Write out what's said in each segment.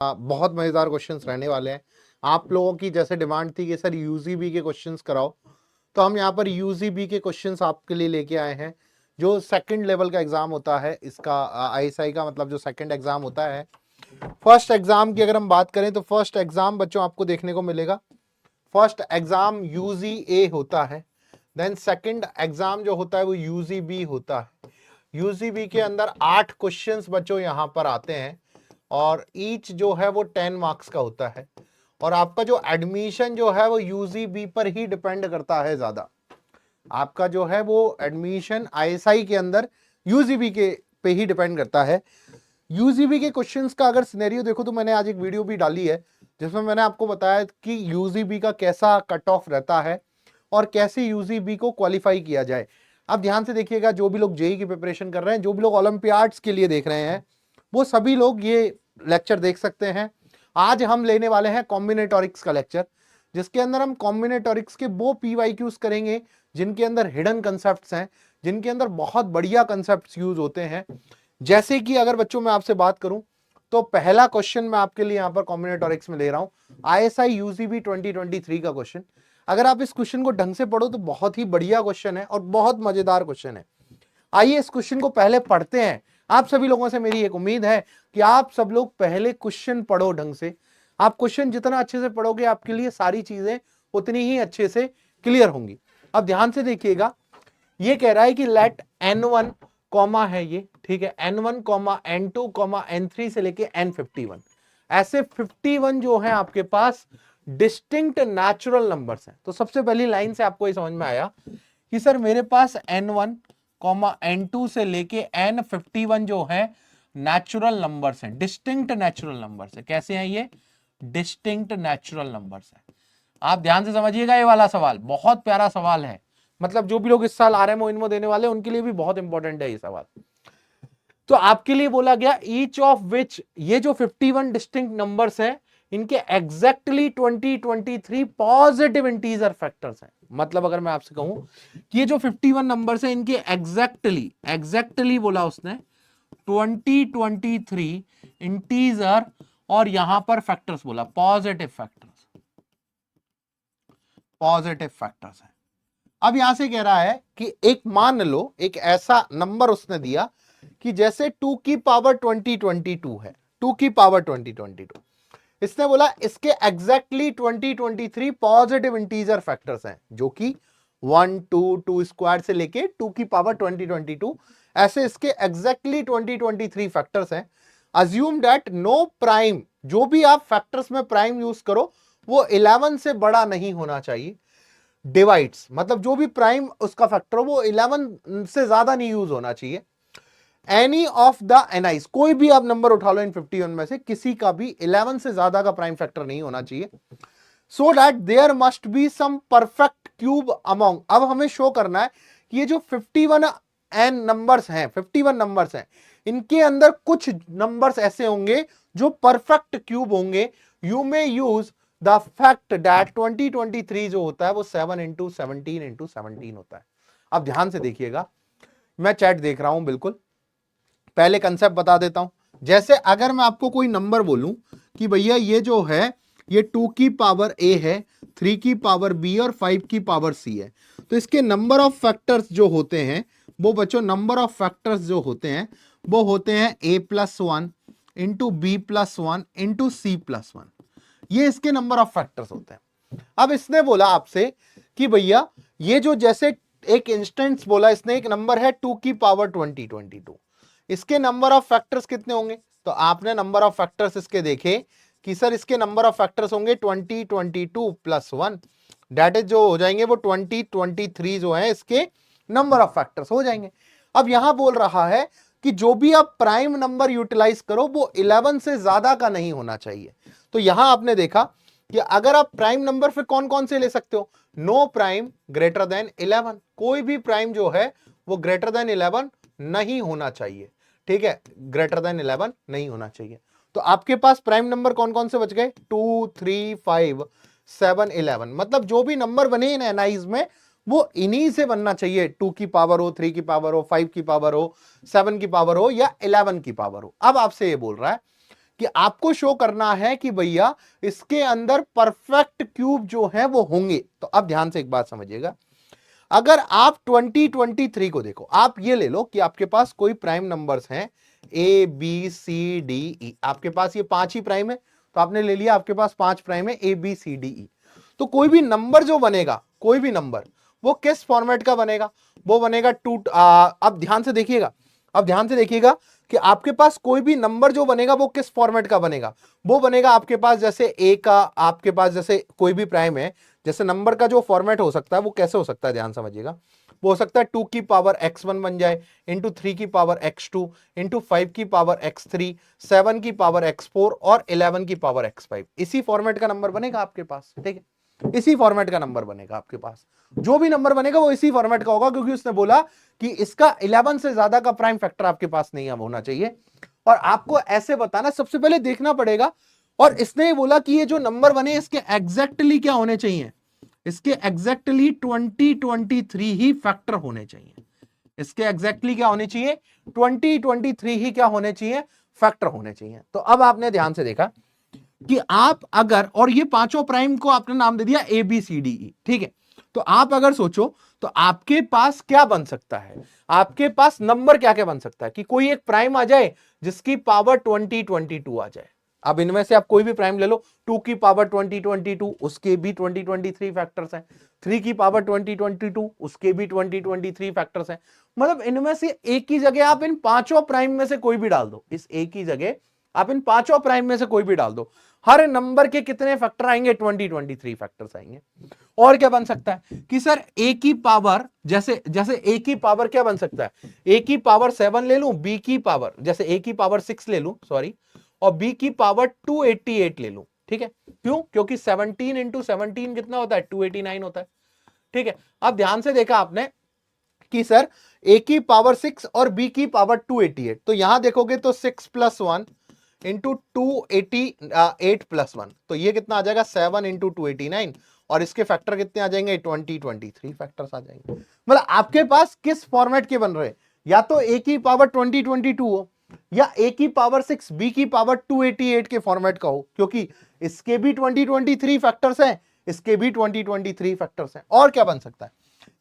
बहुत मजेदार क्वेश्चंस रहने वाले हैं। आप लोगों की जैसे डिमांड थी कि सर यूजीबी के क्वेश्चंस कराओ, तो हम यहाँ पर यूजीबी के क्वेश्चंस आपके लिए लेके आए हैं। जो सेकंड लेवल का एग्जाम होता है इसका, आईएसआई का मतलब जो सेकंड एग्जाम होता है। फर्स्ट एग्जाम की अगर हम बात करें तो फर्स्ट एग्जाम बच्चों आपको देखने को मिलेगा, फर्स्ट एग्जाम यूजीए होता है। देन सेकंड एग्जाम जो होता है वो यूजीबी होता है। यूजीबी के अंदर 8 क्वेश्चंस बच्चों यहां पर आते हैं और ईच जो है वो 10 मार्क्स का होता है। और आपका जो एडमिशन जो है वो यूजीबी पर ही डिपेंड करता है ज्यादा। आपका जो है वो एडमिशन आईएसआई के अंदर यूजीबी के पे ही डिपेंड करता है। यूजीबी के क्वेश्चंस का अगर सिनेरियो देखो तो मैंने आज एक वीडियो भी डाली है जिसमें मैंने आपको बताया कि यूजीबी का कैसा कट ऑफ रहता है और कैसे यूजीबी को क्वालिफाई किया जाए। अब ध्यान से देखिएगा, जो भी लोग जेई की प्रिपरेशन कर रहे हैं, जो भी लोग ओलंपियाड्स के लिए देख रहे हैं, वो सभी लोग ये लेक्चर देख सकते हैं। आज हम लेने वाले हैं कॉम्बिनेटोरिक्स का लेक्चर, जिसके अंदर हम कॉम्बिनेटोरिक्स के वो पीवाईक्यूज करेंगे जिनके अंदर हिडन कंसेप्ट्स हैं, जिनके अंदर बहुत बढ़िया कंसेप्ट्स यूज होते हैं। जैसे कि अगर बच्चों मैं आपसे बात करूं तो पहला क्वेश्चन मैं आपके लिए यहां पर कॉम्बिनेटोरिक्स में ले रहा हूं, आईएसआई यूजीबी 2023 का क्वेश्चन। अगर आप इस क्वेश्चन को ढंग से पढ़ो तो बहुत ही बढ़िया क्वेश्चन है और बहुत मजेदार क्वेश्चन है। आइए इस क्वेश्चन को पहले पढ़ते हैं। आप सभी लोगों से मेरी एक उम्मीद है कि आप सब लोग पहले क्वेश्चन पढ़ो ढंग से। आप क्वेश्चन जितना अच्छे से पढ़ोगे आपके लिए सारी चीजें उतनी ही अच्छे से क्लियर होंगी। अब ध्यान से देखिएगा, ये कह रहा है कि लेट n1 कॉमा है ये, ठीक है, n1 comma n2 comma n3 से लेके n51, ऐसे 51 जो है आपके पास डिस्टिंक्ट नेचुरल नंबर्स हैं। तो सबसे पहली लाइन से आपको ये समझ में आया कि सर मेरे पास n1 कॉमा n2 से लेके n51 जो है नेचुरल नंबर्स हैं, डिस्टिंक्ट नेचुरल नंबर्स है। कैसे हैं ये? डिस्टिंक्ट नेचुरल नंबर्स है। आप ध्यान से समझिएगा, ये वाला सवाल बहुत प्यारा सवाल है। मतलब जो भी लोग इस साल आरएमओ इनमो देने वाले हैं उनके लिए भी बहुत इंपॉर्टेंट है ये सवाल। तो आपके लिए बोला गया ईच ऑफ विच, ये जो 51 डिस्टिंक्ट नंबर्स हैं इनके एग्जैक्टली 2023 पॉजिटिव इंटीजर फैक्टर्स हैं। मतलब अगर मैं आपसे कहूं कि ये जो 51 नंबर्स हैं इनके एग्जैक्टली बोला उसने 2023 इंटीजर और यहां पर फैक्टर्स बोला, पॉजिटिव फैक्टर्स है। अब यहां से कह रहा है कि एक मान लो एक ऐसा नंबर उसने दिया कि जैसे 2 की पावर 2022 है, 2 की पावर 2022। इसने बोला इसके एग्जैक्टली 2023 पॉजिटिव इंटीजर फैक्टर्स हैं, जो कि 1 2 2 स्क्वायर से लेके 2 की पावर 2022, ऐसे इसके एग्जैक्टली 2023 फैक्टर्स हैं। अज्यूम दैट नो प्राइम, जो भी आप फैक्टर्स में प्राइम यूज करो वो 11 से बड़ा नहीं होना चाहिए। डिवाइड्स मतलब जो भी प्राइम उसका फैक्टर हो वो 11 से ज्यादा नहीं यूज होना चाहिए। एनी ऑफ द एनाइज, कोई भी आप नंबर उठा लो इन 51 में से किसी का भी 11 से ज्यादा का प्राइम फैक्टर नहीं होना चाहिए। So that there must be some perfect cube among. अब हमें शो करना है कि ये जो 51 एन नंबर्स हैं, 51 नंबर्स हैं, इनके अंदर कुछ नंबर्स ऐसे होंगे जो परफेक्ट क्यूब होंगे। You may use the fact that 2023 जो होता है वो 7 इंटू 17 इंटू 17 होता है। अब ध्यान से देखिएगा, मैं चैट देख रहा हूं, बिल्कुल पहले कंसेप्ट बता देता हूं। जैसे अगर मैं आपको कोई नंबर बोलूं कि भैया ये जो है ये 2 की पावर ए है, 3 की पावर बी और 5 की पावर सी है, तो इसके नंबर ऑफ फैक्टर्स जो होते हैं वो बच्चों, नंबर ऑफ फैक्टर्स जो होते हैं वो होते हैं a+1 into b+1 into c+1। ये इसके नंबर ऑफ फैक्टर्स होते हैं। अब इसने बोला आपसे कि भैया ये जो, जैसे एक इंस्टेंस बोला इसने, एक नंबर है 2 की पावर 2022, इसके नंबर ऑफ फैक्टर्स कितने होंगे? तो आपने नंबर ऑफ फैक्टर्स इसके देखे कि सर इसके नंबर ऑफ फैक्टर्स होंगे 2022 प्लस 1, डेट इज जो हो जाएंगे वो 2023 जो है इसके नंबर ऑफ फैक्टर्स हो जाएंगे। अब यहां बोल रहा है कि जो भी आप प्राइम नंबर यूटिलाइज करो वो 11 से ज्यादा का नहीं होना चाहिए। तो यहां आपने देखा कि अगर आप प्राइम नंबर फिर कौन कौन से ले सकते हो? नो प्राइम ग्रेटर देन 11, कोई भी प्राइम जो है वो ग्रेटर देन 11 नहीं होना चाहिए। ठीक है, ग्रेटर देन 11 नहीं होना चाहिए। तो आपके पास प्राइम नंबर कौन कौन से बच गए? 2 3 5 7 11। मतलब जो भी नंबर बने इन एनाइज में वो इन्हीं से बनना चाहिए। 2 की पावर हो, 3 की पावर हो, 5 की पावर हो, 7 की पावर हो या 11 की पावर हो। अब आपसे ये बोल रहा है कि आपको शो करना है कि भैया इसके अंदर परफेक्ट क्यूब जो है वो होंगे। तो अब ध्यान से एक बात समझिएगा, अगर आप 2023 को देखो, आप ये ले लो कि आपके पास कोई प्राइम नंबर्स हैं ए बी सी डी ई, आपके पास ये 5 ही प्राइम है, तो आपने ले लिया आपके पास 5 प्राइम है A B C D E. तो कोई भी नंबर जो बनेगा, कोई भी नंबर, वो किस फॉर्मेट का बनेगा, वो बनेगा अब ध्यान से देखिएगा, अब ध्यान से देखिएगा कि आपके पास कोई भी नंबर जो बनेगा वो किस फॉर्मेट का बनेगा, वो बनेगा आपके पास जैसे ए का, आपके पास जैसे कोई भी प्राइम है, जैसे नंबर का जो फॉर्मेट हो सकता है वो कैसे हो सकता है, ध्यान समझिएगा, वो हो सकता है 2 की पावर x1 बन जाए, इंटू 3 की पावर x2, इंटू 5 की पावर x3, 7 की पावर x4 और 11 की पावर x5। इसी फॉर्मेट का नंबर बनेगा आपके पास, ठीक है, इसी फॉर्मेट का नंबर बनेगा आपके पास, जो भी नंबर बनेगा वो इसी फॉर्मेट का होगा, क्योंकि उसने बोला कि इसका 11 से ज्यादा का प्राइम फैक्टर आपके पास नहीं होना चाहिए। और आपको ऐसे बताना, सबसे पहले देखना पड़ेगा, और इसने ये बोला कि ये जो नंबर बने इसके एग्जैक्टली क्या होने चाहिए, इसके एग्जैक्टली 2023 ही फैक्टर होने चाहिए, इसके एग्जैक्टली क्या होने चाहिए, 2023 ही क्या होने चाहिए, फैक्टर होने चाहिए। तो अब आपने ध्यान से देखा कि आप अगर, और ये पांचों प्राइम को आपने नाम दे दिया ए बी सी डी ई, ठीक है, तो आप अगर सोचो तो आपके पास क्या बन सकता है, आपके पास नंबर क्या क्या बन सकता है कि कोई एक प्राइम आ जाए जिसकी पावर 2022 आ जाए। अब इनमें से आप कोई भी प्राइम ले लो, 2 की पावर 2022, उसके भी 2023 फैक्टर्स हैं, 3 की पावर 2022, उसके भी 2023 फैक्टर्स हैं। मतलब इनमें से एक की जगह आप इन पांचों प्राइम में से कोई भी डाल दो, इस एक की जगह आप इन पांचों प्राइम में से कोई भी डाल दो, हर नंबर के कितने फैक्टर आएंगे, 2023 फैक्टर्स आएंगे। और क्या बन सकता है कि सर ए की पावर, जैसे जैसे ए की पावर क्या बन सकता है, ए की पावर 7 ले लूं, बी की पावर, जैसे ए की पावर 6 ले लूं, सॉरी, और बी की पावर 288 ले लूं, ठीक है, क्यों, क्योंकि 17 इंटू 17 कितना होता है, 289 होता है, ठीक है। अब ध्यान से देखा आपने कि सर ए की पावर 6 और बी की पावर 288, तो यहां देखोगे तो 6 + 1 इंटू 288 + 1, तो ये कितना आ जाएगा, 7 इंटू 289, और इसके फैक्टर कितने आ जाएंगे, 2023 फैक्टर्स आ जाएंगे। मतलब आपके पास किस फॉर्मेट के बन रहे हैं, या तो ए की पावर 2022 हो, या ए की पावर 6 बी की पावर 288 के फॉर्मेट का हो, क्योंकि इसके भी 2023 फैक्टर्स हैं, इसके भी 2023 फैक्टर्स हैं। और क्या बन सकता है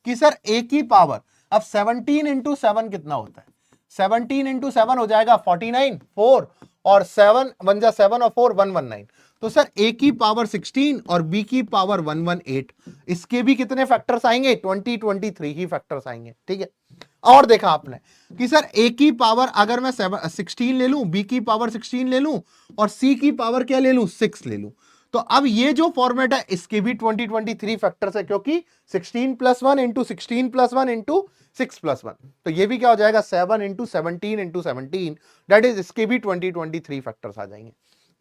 कि सर ए की पावर, अब 17 इंटू 7 कितना होता है, 17 इंटू 7 हो जाएगा 49, 4 और 7 बन जा 7 और 4 119, तो सर ए की पावर 16 और बी की पावर 118, इसके भी कितने फैक्टर्स आएंगे, 2023 ही फैक्टर्स आएंगे, ठीक है। और देखा आपने कि सर ए की पावर अगर मैं 16 ले लूं, बी की पावर 16 ले लूं, और सी की पावर क्या ले लूं, 6 ले लूं, तो अब ये जो फॉर्मेट है इसके भी 2023 फैक्टर्स है, क्योंकि 16 + 1 इंटू 16 + 1 इंटू 6 + 1, तो ये भी क्या हो जाएगा, 7 इंटू 17 इंटू 17, दैट इज इसके भी 2023 फैक्टर्स आ जाएंगे।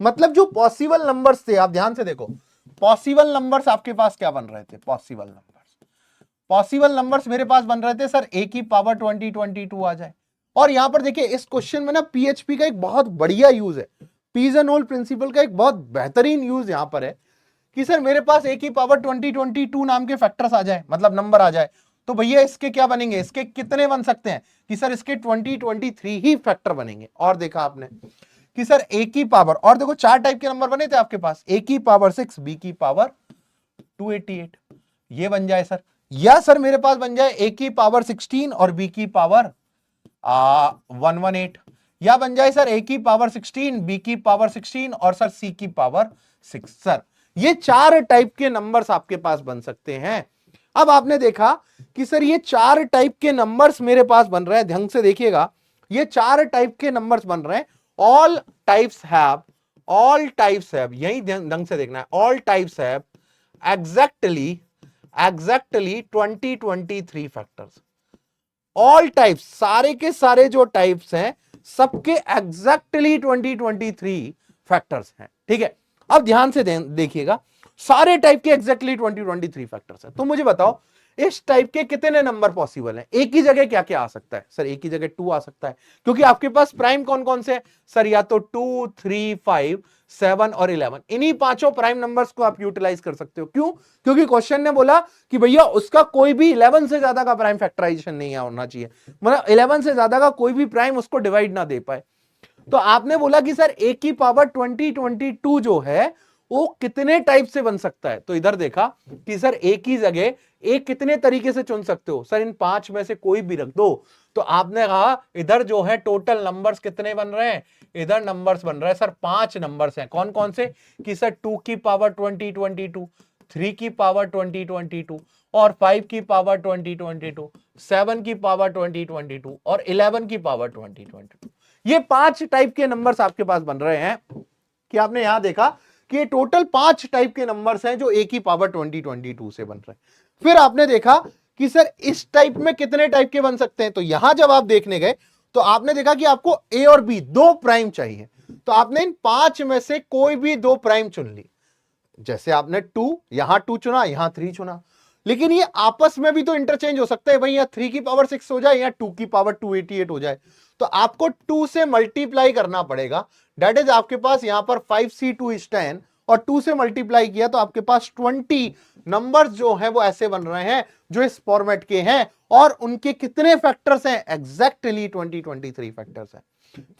मतलब जो पॉसिबल नंबर्स थे, आप ध्यान से देखो, पॉसिबल नंबर्स आपके पास क्या बन रहे थे, पॉसिबल नंबर्स मेरे पास बन रहे थे सर ए की पावर 2022 आ जाए। और यहां पर देखिए इस क्वेश्चन में ना पीएचपी का एक बहुत बढ़िया यूज है, पीजनहोल प्रिंसिपल का एक बहुत बेहतरीन यूज यहां पर है कि सर मेरे पास ए की पावर 2022 नाम के फैक्टर्स आ जाए, मतलब नंबर आ जाए, तो भैया इसके क्या बनेंगे, इसके कितने बन सकते हैं कि सर इसके 2023 ही फैक्टर बनेंगे। और देखा आपने कि सर ए की पावर, और देखो 4 टाइप के नंबर बने थे आपके पास, ए की पावर 6, बी की पावर 288, ये बन जाए सर, या सर मेरे पास बन जाए ए की पावर 16 और बी की पावर 118, या बन जाए सर ए की पावर 16, बी की पावर 16 और सर सी की पावर 6। सर ये 4 टाइप के नंबर्स आपके पास बन सकते हैं। अब आपने देखा कि सर ये 4 टाइप के नंबर्स मेरे पास बन रहे हैं, ढंग से देखिएगा, ये 4 टाइप के नंबर्स बन रहे हैं, ऑल टाइप्स हैव, यही ढंग से देखना है, all types have exactly 2023 factors. All types, सारे के सारे जो टाइप्स हैं सबके एग्जैक्टली 2023 फैक्टर्स हैं, ठीक है। अब ध्यान से देखिएगा, सारे टाइप के एग्जैक्टली 2023 फैक्टर्स हैं। तो मुझे बताओ इस टाइप के कितने नंबर पॉसिबल हैं, एक ही जगह क्या क्या आ सकता है, सर एक ही जगह 2 आ सकता है, क्योंकि आपके पास प्राइम कौन कौन से हैं सर, या तो 2, 3, 5, 7 और 11, इन्हीं पांचों प्राइम नंबर्स को आप यूटिलाइज कर सकते हो। क्यों, क्योंकि क्वेश्चन ने बोला कि भैया उसका कोई भी 11 से ज्यादा का प्राइम फैक्टराइजेशन नहीं होना चाहिए, मतलब 11 से ज्यादा का कोई भी प्राइम उसको डिवाइड ना दे पाए। तो आपने बोला कि सर a की पावर 2022 जो है वो कितने टाइप से बन सकता है, तो इधर देखा कि सर a की जगह a कितने तरीके से चुन सकते हो, सर इन 5 में से कोई भी रख दो। तो आपने कहा इधर जो है टोटल नंबर्स कितने बन रहे हैं, इधर नंबर्स बन रहे हैं सर 5 नंबर्स हैं। कौन कौन से, कि सर 2 की पावर 2022, 3 की पावर 2022 और 5 की पावर 2022, 7 की पावर 2022 और 11 की पावर 2022। ये 5 टाइप के नंबर्स आपके पास बन रहे हैं। कि आपने यहां देखा कि ये टोटल 5 टाइप के नंबर्स हैं जो a की पावर 2022 से बन रहे हैं। फिर आपने देखा कि सर इस टाइप में कितने टाइप के बन सकते हैं, तो यहां जब आप देखने गए तो आपने देखा कि आपको a और b दो प्राइम चाहिए, तो आपने इन 5 में से कोई भी दो प्राइम चुन ली। जैसे आपने 2 यहां 2 चुना, यहां 3 चुना, लेकिन ये आपस में भी तो इंटरचेंज हो सकता है भाई, यहां 3 की पावर 6 हो जाए या 2 की पावर 288 हो जाए, तो आपको 2 से मल्टीप्लाई करना पड़ेगा। दैट इज आपके पास यहां पर 5c2 is 10 और 2 से मल्टीप्लाई किया तो आपके पास 20 नंबर्स जो हैं वो ऐसे बन रहे हैं जो इस फॉर्मेट के हैं, और उनके कितने फैक्टर्स हैं, एग्जैक्टली 23 फैक्टर्स हैं।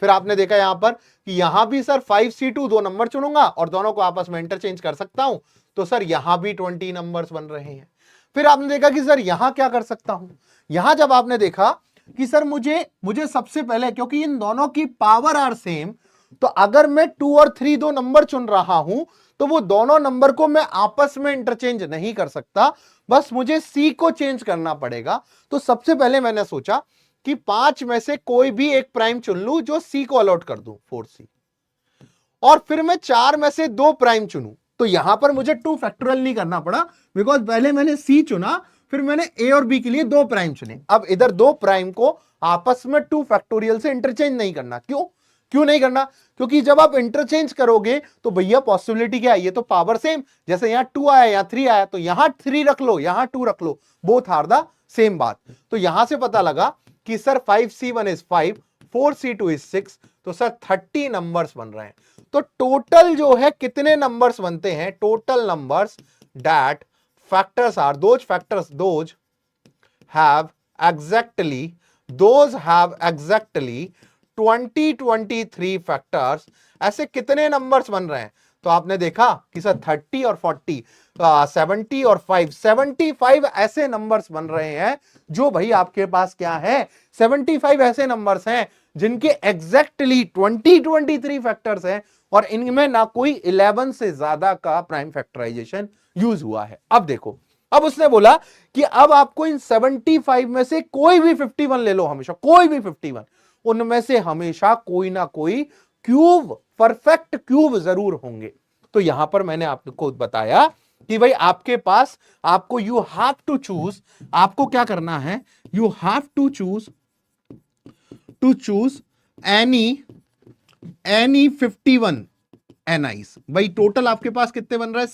फिर आपने देखा यहां पर कि यहां भी सर 5c2 दो नंबर चुनूंगा और दोनों को आपस में इंटरचेंज कर सकता हूं, तो सर यहां भी 20 नंबर्स बन रहे हैं। फिर आपने देखा कि सर यहां क्या कर सकता हूं, यहां जब आपने देखा कि सर मुझे सबसे पहले, क्योंकि इन दोनों की पावर आर सेम, तो अगर मैं 2 और 3 दो नंबर चुन रहा हूं तो वो दोनों नंबर को मैं आपस में इंटरचेंज नहीं कर सकता, बस मुझे सी को चेंज करना पड़ेगा। तो सबसे पहले मैंने सोचा कि 5 में से कोई भी एक प्राइम चुन लूं जो सी को अलॉट कर दूं, 4c, और फिर मैं 4 में से 2 प्राइम चुनूं। तो यहां पर मुझे 2 फैक्टोरियल नहीं करना पड़ा, बिकॉज पहले मैंने सी चुना, फिर मैंने ए और बी के लिए 2 प्राइम चुने। अब इधर 2 प्राइम को आपस में 2 फैक्टोरियल से इंटरचेंज नहीं करना। क्यों नहीं करना, क्योंकि जब आप इंटरचेंज करोगे तो भैया पॉसिबिलिटी क्या है, ये तो पावर सेम, जैसे यहां 2 आया यहां 3 आया, तो यहां 3 रख लो यहां 2 रख लो, बोथ आर द सेम बात। तो यहां से पता लगा कि sir 5c1 is 5, 4c2 is 6, तो सर 30 नंबर्स बन रहे हैं। तो टोटल जो है कितने नंबर्स बनते हैं, total numbers that factors are those have exactly 23 factors. ऐसे कितने नंबर्स बन रहे हैं, तो आपने देखा कि सर 30 और 40, 70 और 5, 75 ऐसे नंबर्स बन रहे हैं जो भाई आपके पास क्या है, 75 ऐसे नंबर्स हैं जिनके एग्जैक्टली 23 फैक्टर्स हैं, और इनमें ना कोई 11 से ज्यादा का प्राइम फैक्टराइजेशन यूज हुआ है। अब देखो, अब उसने बोला कि अब आपको इन 75 में से कोई भी 51 ले लो, हमेशा कोई भी 51, उनमें से हमेशा कोई ना कोई क्यूब, परफेक्ट क्यूब जरूर होंगे। तो यहां पर मैंने आपको बताया कि भाई आपके पास, आपको यू हैव टू चूज, आपको क्या करना है, you have to choose any 51 एनआईज। भाई टोटल आपके पास कितने बन रहे हैं,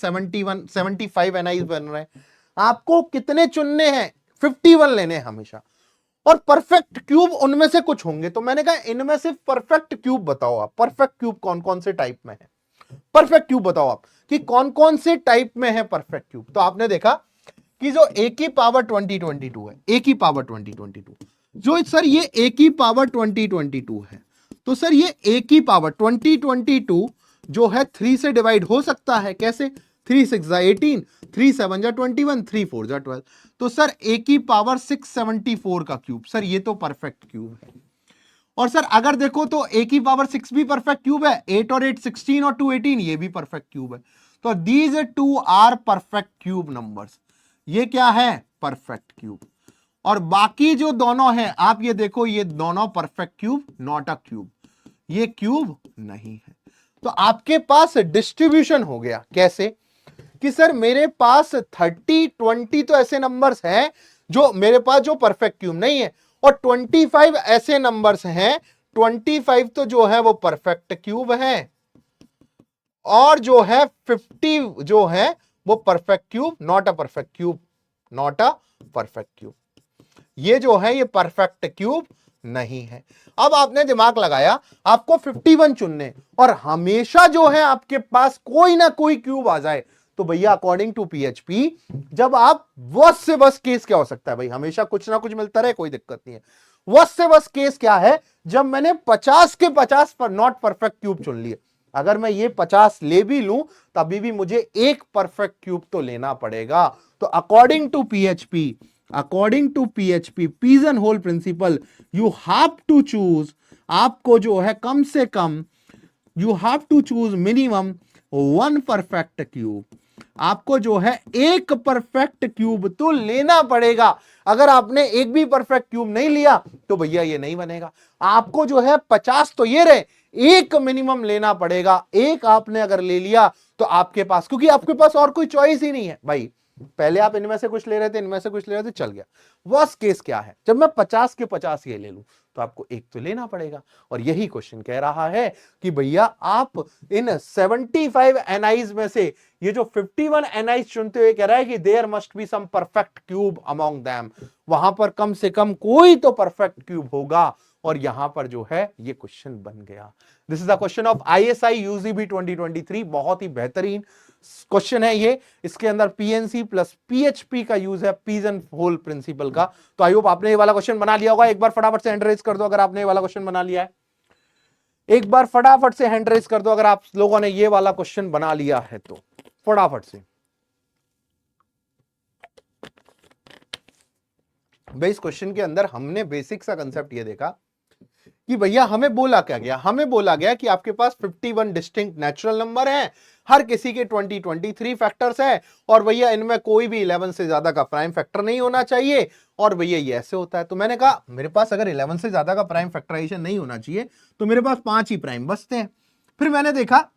75 एनआईज बन रहे हैं। आपको कितने चुनने हैं, 51 लेने हैं हमेशा, और परफेक्ट क्यूब उनमें से कुछ होंगे। तो मैंने कहा इनमें से परफेक्ट क्यूब बताओ आप, परफेक्ट क्यूब कौन कौन से टाइप में है, परफेक्ट क्यूब बताओ आप कि कौन कौन से टाइप में है परफेक्ट क्यूब। तो आपने देखा कि जो a की पावर 2022 है, a की पावर 2022, जो सर ये a की पावर 2022 है, तो सर ये a की पावर 2022 जो है 3 से डिवाइड हो सकता है, कैसे, 3 6 18, 3 7 21, 3 4 12, तो सर a की पावर 674 का क्यूब, सर ये तो परफेक्ट क्यूब है। और सर अगर देखो तो a की पावर 6 भी परफेक्ट क्यूब है, 8 और 8 16 और 2 18, ये भी परफेक्ट क्यूब है। तो these 2 are perfect cube numbers, ये क्या है, परफेक्ट क्यूब। और बाकी जो दोनों हैं आप ये देखो, ये दोनों perfect cube, not a cube, ये क्यूब नहीं है। तो आपके पास डिस्ट्रीब्यूशन हो गया, कैसे कि सर मेरे पास 30 20 तो ऐसे नंबर्स हैं जो मेरे पास जो परफेक्ट क्यूब नहीं है, और 25 ऐसे नंबर्स हैं, 25 तो जो है वो परफेक्ट क्यूब है, और जो है 50 जो है वो perfect cube, not a perfect cube, not a perfect cube. ये जो है ये परफेक्ट क्यूब नहीं है। अब आपने दिमाग लगाया, आपको 51 चुनने, और हमेशा जो है आपके पास कोई ना कोई क्यूब आ जाए, तो भैया अकॉर्डिंग टू पीएचपी जब आप वर्स्ट से वर्स्ट केस क्या हो सकता है, भाई हमेशा कुछ ना कुछ मिलता रहे, कोई दिक्कत नहीं है। वर्स्ट से वर्स्ट केस क्या है, जब मैंने 50 के 50 पर नॉट परफेक्ट क्यूब चुन लिए। अगर मैं ये 50 ले भी लूं तभी भी मुझे एक परफेक्ट क्यूब तो लेना पड़ेगा। तो according to PHP pigeon hole principle, you have to choose, आपको जो है कम से कम you have to choose minimum one perfect cube. आपको जो है एक परफेक्ट क्यूब तो लेना पड़ेगा। अगर आपने एक भी परफेक्ट क्यूब नहीं लिया तो भैया ये नहीं बनेगा। आपको जो है 50 तो ये रहे, एक मिनिमम लेना पड़ेगा। एक आपने अगर ले लिया तो आपके पास, क्योंकि आपके पास और कोई चॉइस ही नहीं है भाई। पहले आप इनमें से कुछ ले रहे थे, इनमें से कुछ ले रहे थे, चल गया। वर्स्ट केस क्या है, जब मैं 50 के 50 ये ले लूं तो आपको एक तो लेना पड़ेगा। और यही क्वेश्चन कह रहा है कि भैया आप इन 75 एनआईज में से ये जो 51 एनआईज चुनते हुए कह रहा है कि there must be some perfect cube among them, वहां पर कम से कम कोई तो परफेक्ट क्यूब होगा। और यहां पर जो है ये क्वेश्चन बन गया। This is the question of ISI UGB 2023। बहुत ही बेहतरीन क्वेश्चन है ये। इसके अंदर पीएनसी प्लस पीएचपी का यूज है, पिजन होल प्रिंसिपल का। तो आई होप आपने ये वाला क्वेश्चन बना लिया होगा। एक बार फटाफट से हैंड रेज कर दो अगर आपने ये वाला क्वेश्चन बना लिया है। एक बार फटाफट से हैंड रेज कर दो अगर आप लोगों ने ये वाला क्वेश्चन बना लिया है तो फटाफट से। भाई इस क्वेश्चन के अंदर हमने बेसिक सा कंसेप्ट ये देखा कि भैया हमें बोला क्या गया, हमें बोला गया कि आपके पास 51 डिस्टिंक्ट नेचुरल नंबर हैं, हर किसी के 23 फैक्टर्स हैं, और भैया इनमें कोई भी 11 से ज्यादा का प्राइम फैक्टर नहीं होना चाहिए। और भैया ये ऐसे होता है। तो मैंने कहा मेरे पास अगर 11 से ज्यादा का प्राइम फैक्टराइजेशन नहीं होना चाहिए तो मेरे पास 5 ही प्राइम बचते हैं। फिर मैंने देखा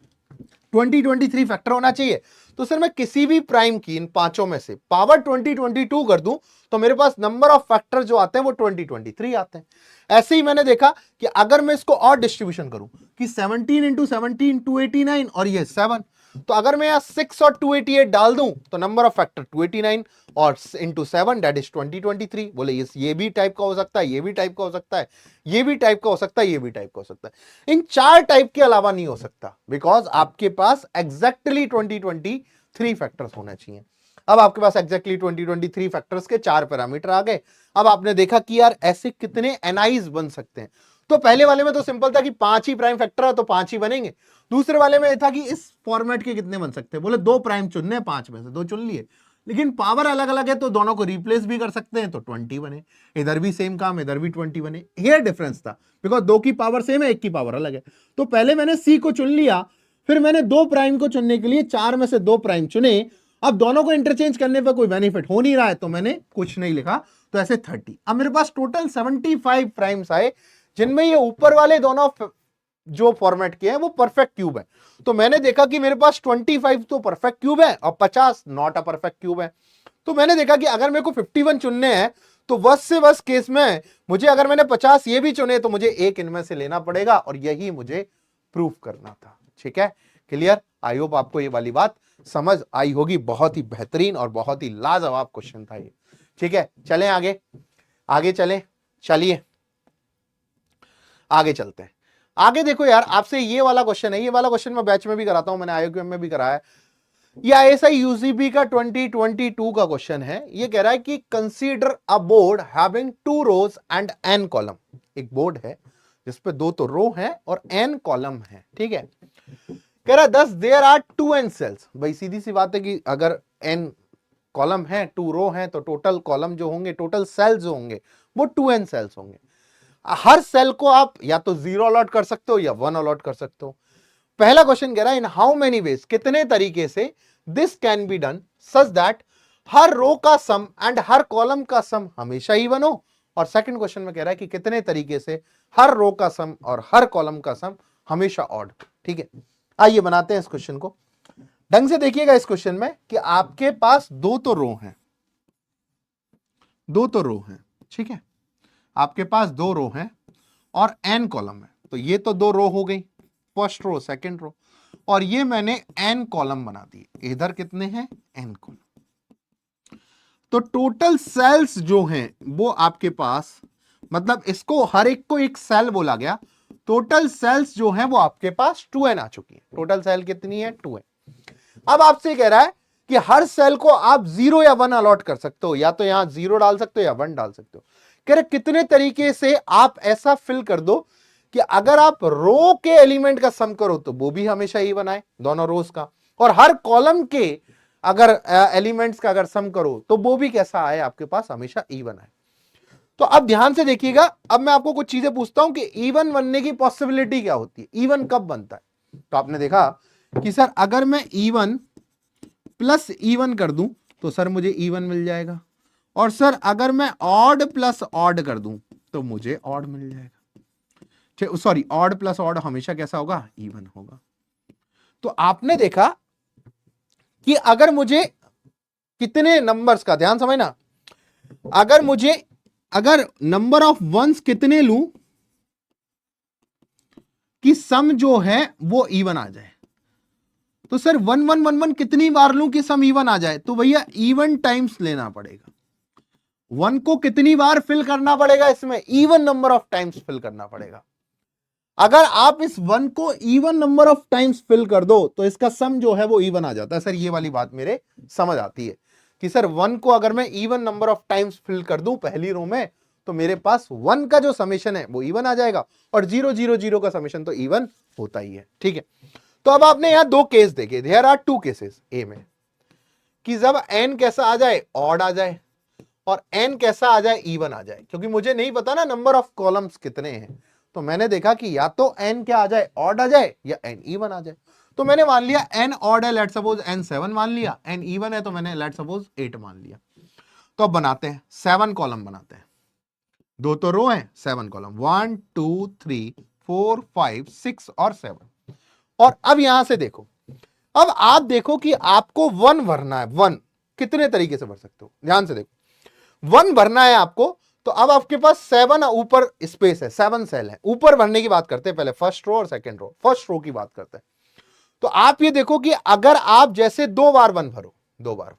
23 फैक्टर होना चाहिए। तो सर मैं किसी भी प्राइम की इन पांचों में से पावर 22 कर दूं तो मेरे पास नंबर ऑफ फैक्टर जो आते हैं वो 23 आते हैं। ऐसे ही मैंने देखा कि अगर मैं इसको और डिस्ट्रीब्यूशन करूं कि 17 इंटू 17 289 और ये 7, तो अगर मैं यहां 6 और 288 डाल दूं तो नंबर ऑफ फैक्टर 289 और इंटू 7 दैट इज 2023। बोले ये भी टाइप का हो सकता है, ये भी टाइप का हो सकता है, ये भी टाइप का हो सकता है, ये भी टाइप का हो सकता है। इन 4 टाइप के अलावा नहीं हो सकता, बिकॉज आपके पास एग्जैक्टली 2023 फैक्टर्स होने चाहिए। अब आपके पास एग्जैक्टली 2023 फैक्टर्स के 4 पैरामीटर आ गए। अब आपने देखा कि यार ऐसे कितने एनआईज बन सकते हैं। तो पहले वाले में तो सिंपल था कि 5 ही प्राइम फैक्टर है तो 5 ही बनेंगे। दूसरे वाले में था कि इस फॉर्मेट के कितने बन सकते हैं, बोले 2 प्राइम चुनने, 5 में से 2 चुन लिए। लेकिन पावर अलग अलग है तो दोनों को रिप्लेस भी कर सकते हैं, तो 20 बने। इधर भी सेम काम, इधर भी 20 बने। ये डिफरेंस था, बिकॉज 2 की पावर सेम है, 1 की पावर अलग है। तो पहले मैंने सी को चुन लिया, फिर मैंने 2 प्राइम को चुनने के लिए 4 में से 2 प्राइम चुने। अब दोनों को इंटरचेंज करने पर कोई बेनिफिट हो नहीं रहा है तो मैंने कुछ नहीं लिखा, तो ऐसे 30। अब मेरे पास टोटल 75 प्राइम्स आए, जिनमें ये ऊपर वाले दोनों जो फॉर्मेट के हैं वो परफेक्ट क्यूब है। तो मैंने देखा कि मेरे पास 25 तो परफेक्ट क्यूब है और 50 नॉट अ परफेक्ट क्यूब है। तो मैंने देखा कि अगर मेरे को 51 चुनने हैं तो वर्स्ट से वर्स्ट केस में मुझे, अगर मैंने 50 ये भी चुने तो मुझे एक इनमें से लेना पड़ेगा, और यही मुझे प्रूफ करना था। ठीक है, क्लियर? आई होप आपको ये वाली बात समझ आई होगी। बहुत ही बेहतरीन और बहुत ही लाजवाब क्वेश्चन था ये। ठीक है, चलें आगे, आगे चलें, चलिए आगे चलते हैं। आगे देखो यार, आपसे ये वाला क्वेश्चन है, ये वाला क्वेश्चन मैं बैच में भी कराता हूं, मैंने आईक्यूएम में भी कराया है। ये आईएसआई यूजीबी का 2022 का क्वेश्चन है। ये कह रहा है कि consider a board having 2 rows and n column. एक बोर्ड है जिसपे 2 तो रो है और n कॉलम है। ठीक है, कह रहा है दस देयर आर 2n सेल्स। भाई सीधी सी बात है कि अगर n कॉलम है, 2 रो है, तो टोटल कॉलम जो होंगे, टोटल सेल्स जो होंगे वो 2n सेल्स होंगे। हर सेल को आप या तो 0 अलॉट कर सकते हो या 1 अलॉट कर सकते हो। पहला क्वेश्चन कह रहा है इन हाउ मेनी वेज, कितने तरीके से this can be done such that हर रो का सम एंड हर कॉलम का सम हमेशा इवन हो। और सेकंड क्वेश्चन में कह रहा है कि कितने तरीके से हर रो का सम और हर कॉलम का सम हमेशा ऑड। ठीक है, आइए बनाते हैं इस क्वेश्चन को। ढंग से देखिएगा इस क्वेश्चन में कि आपके पास 2 तो रो हैं, 2 तो रो हैं। ठीक है, आपके पास 2 रो हैं और n कॉलम है। तो ये तो 2 रो हो गई, फर्स्ट रो सेकंड रो, और ये मैंने n कॉलम बना दिए। इधर कितने हैं? n column. तो टोटल सेल्स जो हैं वो आपके पास, मतलब इसको हर एक को एक सेल बोला गया। टोटल सेल्स जो हैं वो आपके पास 2n आ चुकी है। टोटल सेल कितनी है? 2n। अब आपसे कह रहा है कि हर सेल को आप 0 या 1 अलॉट कर सकते हो, या तो यहां 0 डाल सकते हो या 1 डाल सकते हो। कह रहे कितने तरीके से आप ऐसा फिल कर दो कि अगर आप रो के एलिमेंट का सम करो तो वो भी हमेशा इवन आए, दोनों रोज का, और हर कॉलम के अगर एलिमेंट्स का अगर सम करो तो वो भी कैसा आए, आपके पास हमेशा इवन आए। तो अब ध्यान से देखिएगा, अब मैं आपको कुछ चीजें पूछता हूं कि इवन बनने की पॉसिबिलिटी क्या होती है, इवन कब बनता है। तो आपने देखा कि सर अगर मैं इवन प्लस इवन कर दूं तो सर मुझे इवन मिल जाएगा, और सर अगर मैं ऑड प्लस ऑड कर दूं तो मुझे ऑड मिल जाएगा। सॉरी, ऑड प्लस ऑड हमेशा कैसा होगा, इवन होगा। तो आपने देखा कि अगर मुझे कितने नंबर्स का, ध्यान समझना, अगर नंबर ऑफ वंस कितने लूं कि सम जो है वो इवन आ जाए, तो सर 1 1 1 1 कितनी बार लूं कि सम इवन आ जाए, तो भैया इवन टाइम्स लेना पड़ेगा। 1 को कितनी बार फिल करना पड़ेगा, इसमें even number of times fill करना पड़ेगा। अगर आप इस 1 को even number of times fill कर दो तो इसका सम जो है वो इवन आ जाता है। सर ये वाली बात मेरे समझ आती है कि सर 1 को अगर मैं even number of times fill कर दूं पहली रो में तो मेरे पास 1 का जो समेशन है वो इवन आ जाएगा, और 0 0 0 का समेशन तो इवन होता ही है। ठीक है, तो अब आपने यहां दो केस देखे, देयर आर टू केसेस ए में, कि जब n कैसा आ जाए, ऑड आ जाए, और n कैसा आ जाए, इवन आ जाए। क्योंकि मुझे नहीं पता ना नंबर ऑफ कॉलम्स कितने हैं, तो मैंने देखा कि या तो n क्या आ जाए, ऑड आ जाए, या n इवन आ जाए। तो मैंने मान लिया n ऑड है, लेट सपोज n 7 मान लिया, n इवन है तो मैंने लेट सपोज 8 मान लिया। तो अब बनाते हैं 7 कॉलम बनाते हैं, दो तो रो है, 7 कॉलम, 1 2 3 4 5 6 और 7। और अब यहां से देखो, अब आप देखो कि आपको 1 भरना है। 1 कितने तरीके से भर सकते हो, ध्यान से देखो, 1 भरना है आपको, तो अब आपके पास 7 ऊपर स्पेस है, 7 सेल है। ऊपर भरने की बात करते हैं, पहले फर्स्ट रो और सेकंड रो, फर्स्ट रो की बात करते हैं। तो आप ये देखो कि अगर आप जैसे 2 बार 1 भरो, 2 बार,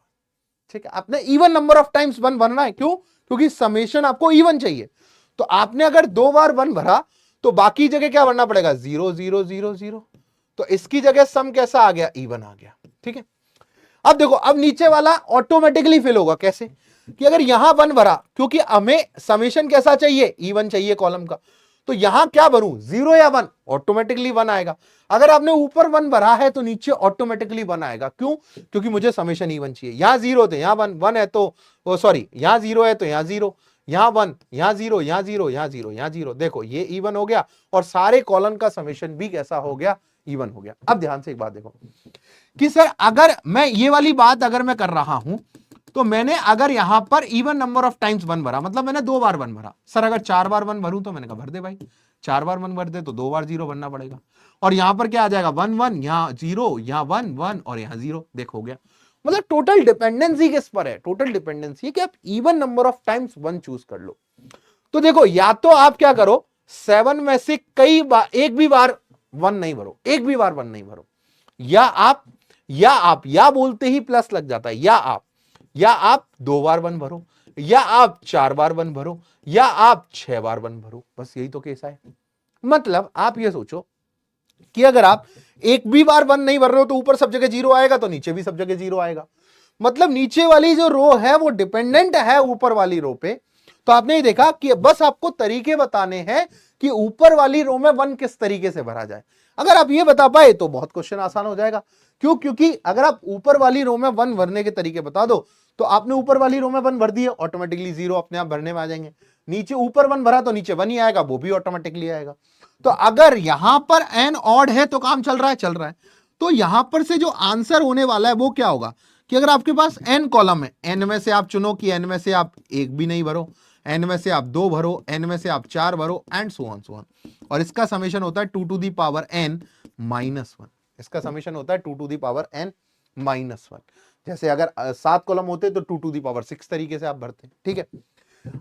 ठीक है, आपने इवन नंबर ऑफ टाइम्स 1 भरना है, क्यों, क्योंकि समेशन आपको इवन चाहिए। तो आपने अगर 2 बार 1 भरा तो बाकी जगह क्या भरना पड़ेगा, 0 0 0 0। तो इसकी जगह सम कैसा आ गया, इवन आ गया। ठीक है, अब देखो, अब नीचे वाला ऑटोमेटिकली फिल होगा। कैसे, कि अगर यहां 1 भरा, क्योंकि हमें समेशन कैसा चाहिए, इवन चाहिए कॉलम का, तो यहां क्या भरूं, 0 या 1, ऑटोमेटिकली 1 आएगा। अगर आपने ऊपर 1 भरा है तो नीचे ऑटोमेटिकली 1 आएगा। क्यों, क्योंकि मुझे समेशन इवन चाहिए। यहां 0 थे, यहां 1, 1 है तो सॉरी, यहां 0 है तो यहां 0, यहां 1, यहां 0, यहां 0, यहां 0, यहां 0। देखो ये इवन हो गया, और सारे कॉलम का समेशन भी कैसा हो गया, इवन हो गया। अब ध्यान से एक बात देखो कि सर अगर मैं ये वाली बात अगर मैं कर रहा हूं, तो मैंने अगर यहां पर इवन नंबर ऑफ टाइम्स 1 भरा, मतलब मैंने 2 बार 1 भरा। सर अगर 4 बार 1 भरूं तो मैंने कहा भर दे भाई, 4 बार 1 भर दे तो 2 बार 0 भरना पड़ेगा। और यहां पर क्या आ जाएगा, 1 1, यहां 0, यहां 1 1 और यहां 0। देखो हो गया, मतलब टोटल डिपेंडेंसी किस पर है, टोटल डिपेंडेंसी कि आप even number of times 1 choose कर लो। तो देखो, या तो आप क्या करो, 7 में से कई बार, एक भी बार 1 नहीं भरो, एक भी बार 1 नहीं भरो, या आप या बोलते ही प्लस लग जाता है, या आप 2 बार 1 भरो, या आप 4 बार 1 भरो, या आप 6 बार 1 भरो। बस यही तो केस है। मतलब आप ये सोचो कि अगर आप एक भी बार 1 नहीं भर रहे हो तो ऊपर सब जगह 0 आएगा, तो नीचे भी सब जगह 0 आएगा। मतलब नीचे वाली जो रो है वो डिपेंडेंट है ऊपर वाली रो पे। तो आपने ये देखा कि बस आपको तरीके बताने हैं कि ऊपर वाली रो में 1 किस तरीके से भरा जाए। अगर आप ये बता पाए तो बहुत क्वेश्चन आसान हो जाएगा। क्यों, क्योंकि अगर आप ऊपर वाली रो में 1 भरने के तरीके बता दो तो आपने ऊपर वाली रो में 1 भर दिए, ऑटोमेटिकली 0 अपने आप भरने में आ जाएंगे। नीचे ऊपर 1 भरा तो नीचे 1 ही आएगा, वो भी ऑटोमेटिकली आएगा। तो अगर यहां पर n ऑड है तो काम चल रहा है। तो यहां पर से जो आंसर होने वाला है वो क्या होगा कि अगर आपके पास n कॉलम है, n में से आप चुनो कि n में से आप एक भी नहीं भरो, n में से आप 2 भरो, n में से आप 4 भरो, एंड सो ऑन। और इसका समेशन होता है 2 to the power n minus 1। इसका समेशन होता है 2 to the power n minus 1। जैसे अगर 7 कॉलम होते तो 2 टू दी पावर 6 तरीके से आप भरते। ठीक है,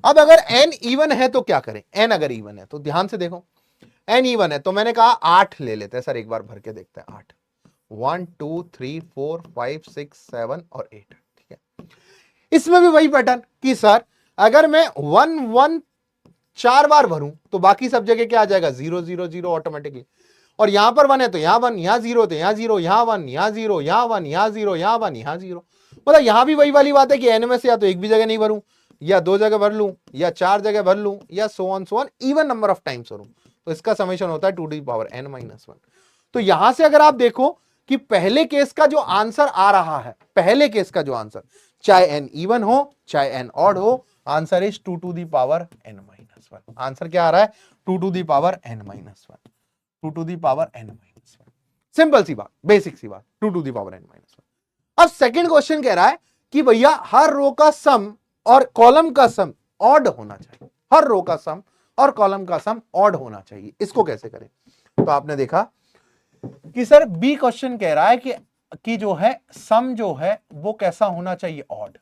अब अगर n इवन है तो क्या करें, n अगर इवन है तो ध्यान से देखो, n इवन है तो मैंने कहा 8 ले लेते हैं। सर एक बार भर के देखते हैं, 8, 1 2 3 4 5 6 7 और 8। ठीक है, इसमें भी वही पैटर्न कि सर अगर मैं 1 1 4 बार भरूं तो बाकी सब जगह क्या आ जाएगा, 0 0 0 ऑटोमेटिकली। और यहां पर 1 है तो यहां 1, यहां 0 तो यहां 0, यहां 1, यहां 0, यहां 1, यहां 0, यहां 1, यहां 0। मतलब यहां भी वही वाली बात है कि n में से या तो एक भी जगह नहीं भरूं, या 2 जगह भर लूं, या 4 जगह भर लूं, या so on even number of times भरूं। तो इसका समेशन होता है 2 to the power n minus 1। तो यहां से अगर आप देखो कि पहले केस का जो आंसर आ रहा है, पहले केस का जो आंसर, चाहे n इवन हो चाहे n ऑड हो, answer is 2 to the power n minus 1। Answer क्या आ रहा है? 2 to the power n minus 1, 2 to the power n minus 1। Simple सी बात, बेसिक सी बात, 2 to the power n minus 1। अब सेकंड क्वेश्चन कह रहा है कि भैया हर रो का सम और कॉलम का सम ऑड होना चाहिए, हर रो का सम और कॉलम का सम ऑड होना चाहिए। इसको कैसे करें? तो आपने देखा कि सर बी क्वेश्चन कह रहा है कि जो है सम जो है वो कैसा होना चाहिए? ऑड।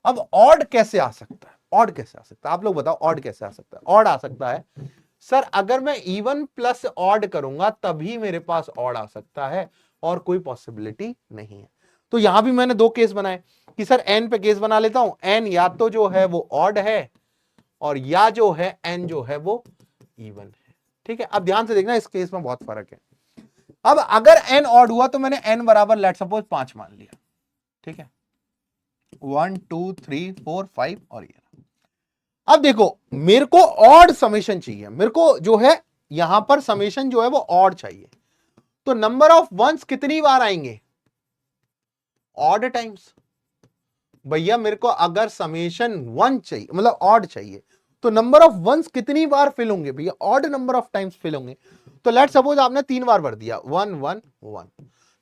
अब ऑड कैसे आ सकता है? ऑड कैसे आ सकता है? आप लोग बताओ, ऑड कैसे आ सकता है? ऑड आ सकता है सर अगर मैं इवन प्लस ऑड करूंगा तभी मेरे पास ऑड आ सकता है, और कोई पॉसिबिलिटी नहीं है। तो यहां भी मैंने दो केस बनाए कि सर एन पे केस बना लेता हूं, एन या तो जो है वो ऑड है और या जो है एन जो है वो इवन है। ठीक है, अब ध्यान से देखना, इस केस में बहुत फर्क है। अब अगर एन ऑड हुआ तो मैंने एन बराबर लेट सपोज 5 मान लिया। ठीक है, 1 2 3 4 5 और ये। अब देखो मेरे को ऑड समेशन चाहिए, मेरे को जो है यहां पर समेशन जो है वो ऑड चाहिए। तो नंबर ऑफ वंस कितनी बार आएंगे? Odd times. भैया मेरे को अगर समेशन 1 चाहिए, मतलब ऑड चाहिए, तो नंबर ऑफ वंस कितनी बार फिल होंगे? भैया odd number of times fill होंगे। तो लेट सपोज आपने 3 बार भर दिया 1 1 1,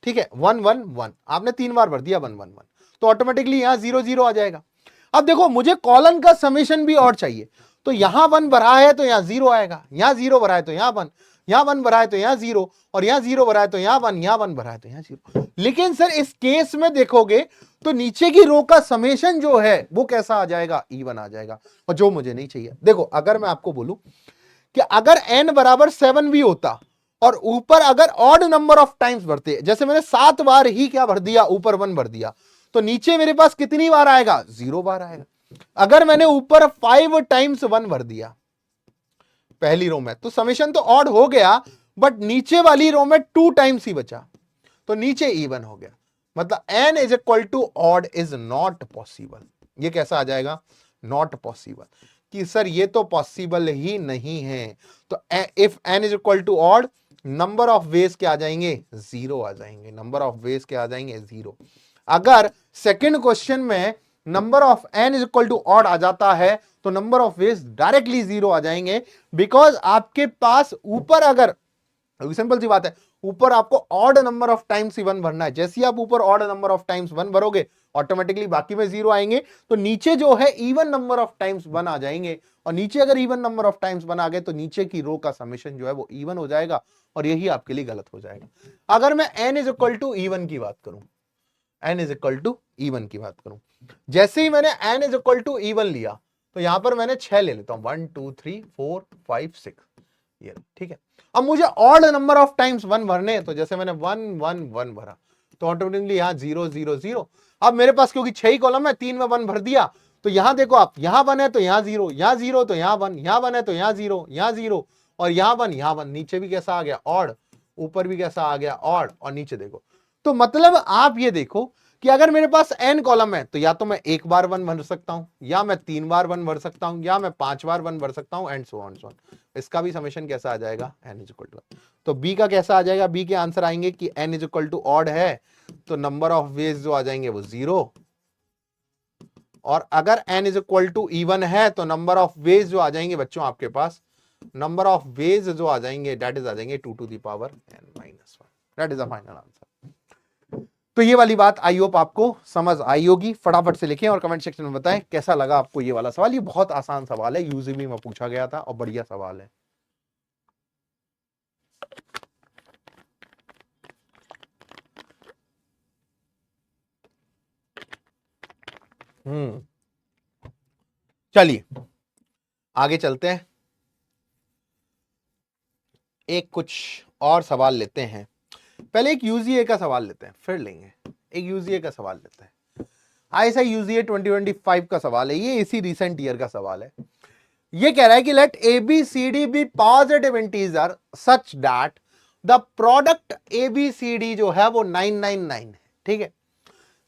ठीक है, 1 1 1, आपने 3 बार भर दिया 1 1 1, तो ऑटोमेटिकली यहां 0 0 आ जाएगा। अब देखो मुझे कॉलन का समेशन भी और चाहिए, तो यहां 1 भरा है तो यहां 0 आएगा, यहां 0 भरा है तो यहां 1, यहां 1 भरा है तो यहां 0, और यहां 0 भरा है तो यहां 1, यहां 1 भरा है तो यहां 0। लेकिन सर इस केस में देखोगे तो नीचे की रो का समेशन जो है वो कैसा आ जाएगा? इवन आ जाएगा, और जो मुझे नहीं चाहिए। देखो अगर मैं आपको बोलूं कि अगर n बराबर 7 भी होता और ऊपर अगर ऑड नंबर ऑफ टाइम्स भरते, जैसे मैंने 7 बार ही क्या भर दिया, ऊपर 1 भर दिया, तो नीचे मेरे पास कितनी बार आएगा? 0 बार आएगा। अगर मैंने ऊपर 5 टाइम्स 1 भर दिया पहली रो में, तो समेशन तो ऑड हो गया, बट नीचे वाली रो में 2 टाइम्स ही बचा, तो नीचे इवन हो गया। मतलब n is equal to odd is not possible. ये कैसा आ जाएगा? नॉट पॉसिबल, कि सर ये तो पॉसिबल ही नहीं है। तो if n is equal to odd, number of ways क्या आ जाएंगे? 0 आ जाएंगे। नंबर ऑफ वेज क्या आ जाएंगे? 0। अगर सेकंड क्वेश्चन में number of n is equal to odd आ जाता है तो नंबर ऑफ वेज डायरेक्टली 0 आ जाएंगे, बिकॉज आपके पास ऊपर अगर, सिंपल सी बात है, ऊपर आपको ऑड नंबर ऑफ टाइम्स ही 1 भरना है। जैसे ही आप ऊपर ऑड नंबर ऑफ टाइम्स 1 भरोगे ऑटोमेटिकली बाकी में 0 आएंगे, तो नीचे जो है इवन नंबर ऑफ टाइम्स 1 आ जाएंगे, और नीचे अगर इवन नंबर ऑफ टाइम्स 1 आ गए तो नीचे की रो का समेशन जो है वो इवन हो जाएगा, और यही आपके लिए गलत हो जाएगा। अगर मैं n is equal to even की बात करूं, n is equal to even की बात करूं, जैसे ही मैंने n is equal to even लिया तो यहां पर मैंने 6 ले लेता हूं, 1 2 3 4 5 6, ये ठीक है। अब मुझे ऑड नंबर ऑफ टाइम्स 1 भरने हैं, तो जैसे मैंने 1 1 1 भरा तो ऑटोमेटिकली यहां 0 0 0। अब मेरे पास क्योंकि 6 ही कॉलम है, 3 में 1 भर दिया, तो यहां देखो आप, यहां 1 है तो यहां 0, यहां 0 तो यहां 1, यहां 1 है तो यहां 0, यहां 0, और यहां 1 यहां 1, नीचे भी कैसा आ गया? ऑड, ऊपर भी कैसा आ गया? ऑड, और नीचे देखो। तो मतलब आप ये देखो कि अगर मेरे पास n कॉलम है तो या तो मैं 1 बार 1 भर सकता हूं, या मैं 3 बार 1 भर सकता हूं, या मैं 5 बार 1 भर सकता हूं, and so on so on. इसका भी समेशन कैसा आ जाएगा? n is equal to. तो b का कैसा आ जाएगा? b के आंसर आएंगे कि n is equal to odd है तो नंबर ऑफ वेज जो आ जाएंगे वो 0, और अगर n is equal to even है तो नंबर ऑफ वेज जो आ जाएंगे बच्चों आपके पास, नंबर ऑफ वेज जो आ जाएंगे डेट इज आ जाएंगे 2 to the power n minus 1। That is the final answer. तो ये वाली बात आई होप आपको समझ आई होगी। फटाफट से लिखें और कमेंट सेक्शन में बताएं कैसा लगा आपको ये वाला सवाल। ये बहुत आसान सवाल है, यूजीबी में पूछा गया था और बढ़िया सवाल है। चलिए आगे चलते हैं, एक कुछ और सवाल लेते हैं। पहले एक यूजीए का सवाल लेते हैं, फिर लेंगे एक यूजीए का सवाल लेते हैं। आईएसआई यूजीए 2025 का सवाल है, ये इसी रिसेंट ईयर का सवाल है। ये कह रहा है कि let ABCD be positive integer such that the product ABCD जो है वो 999 है, ठीक है।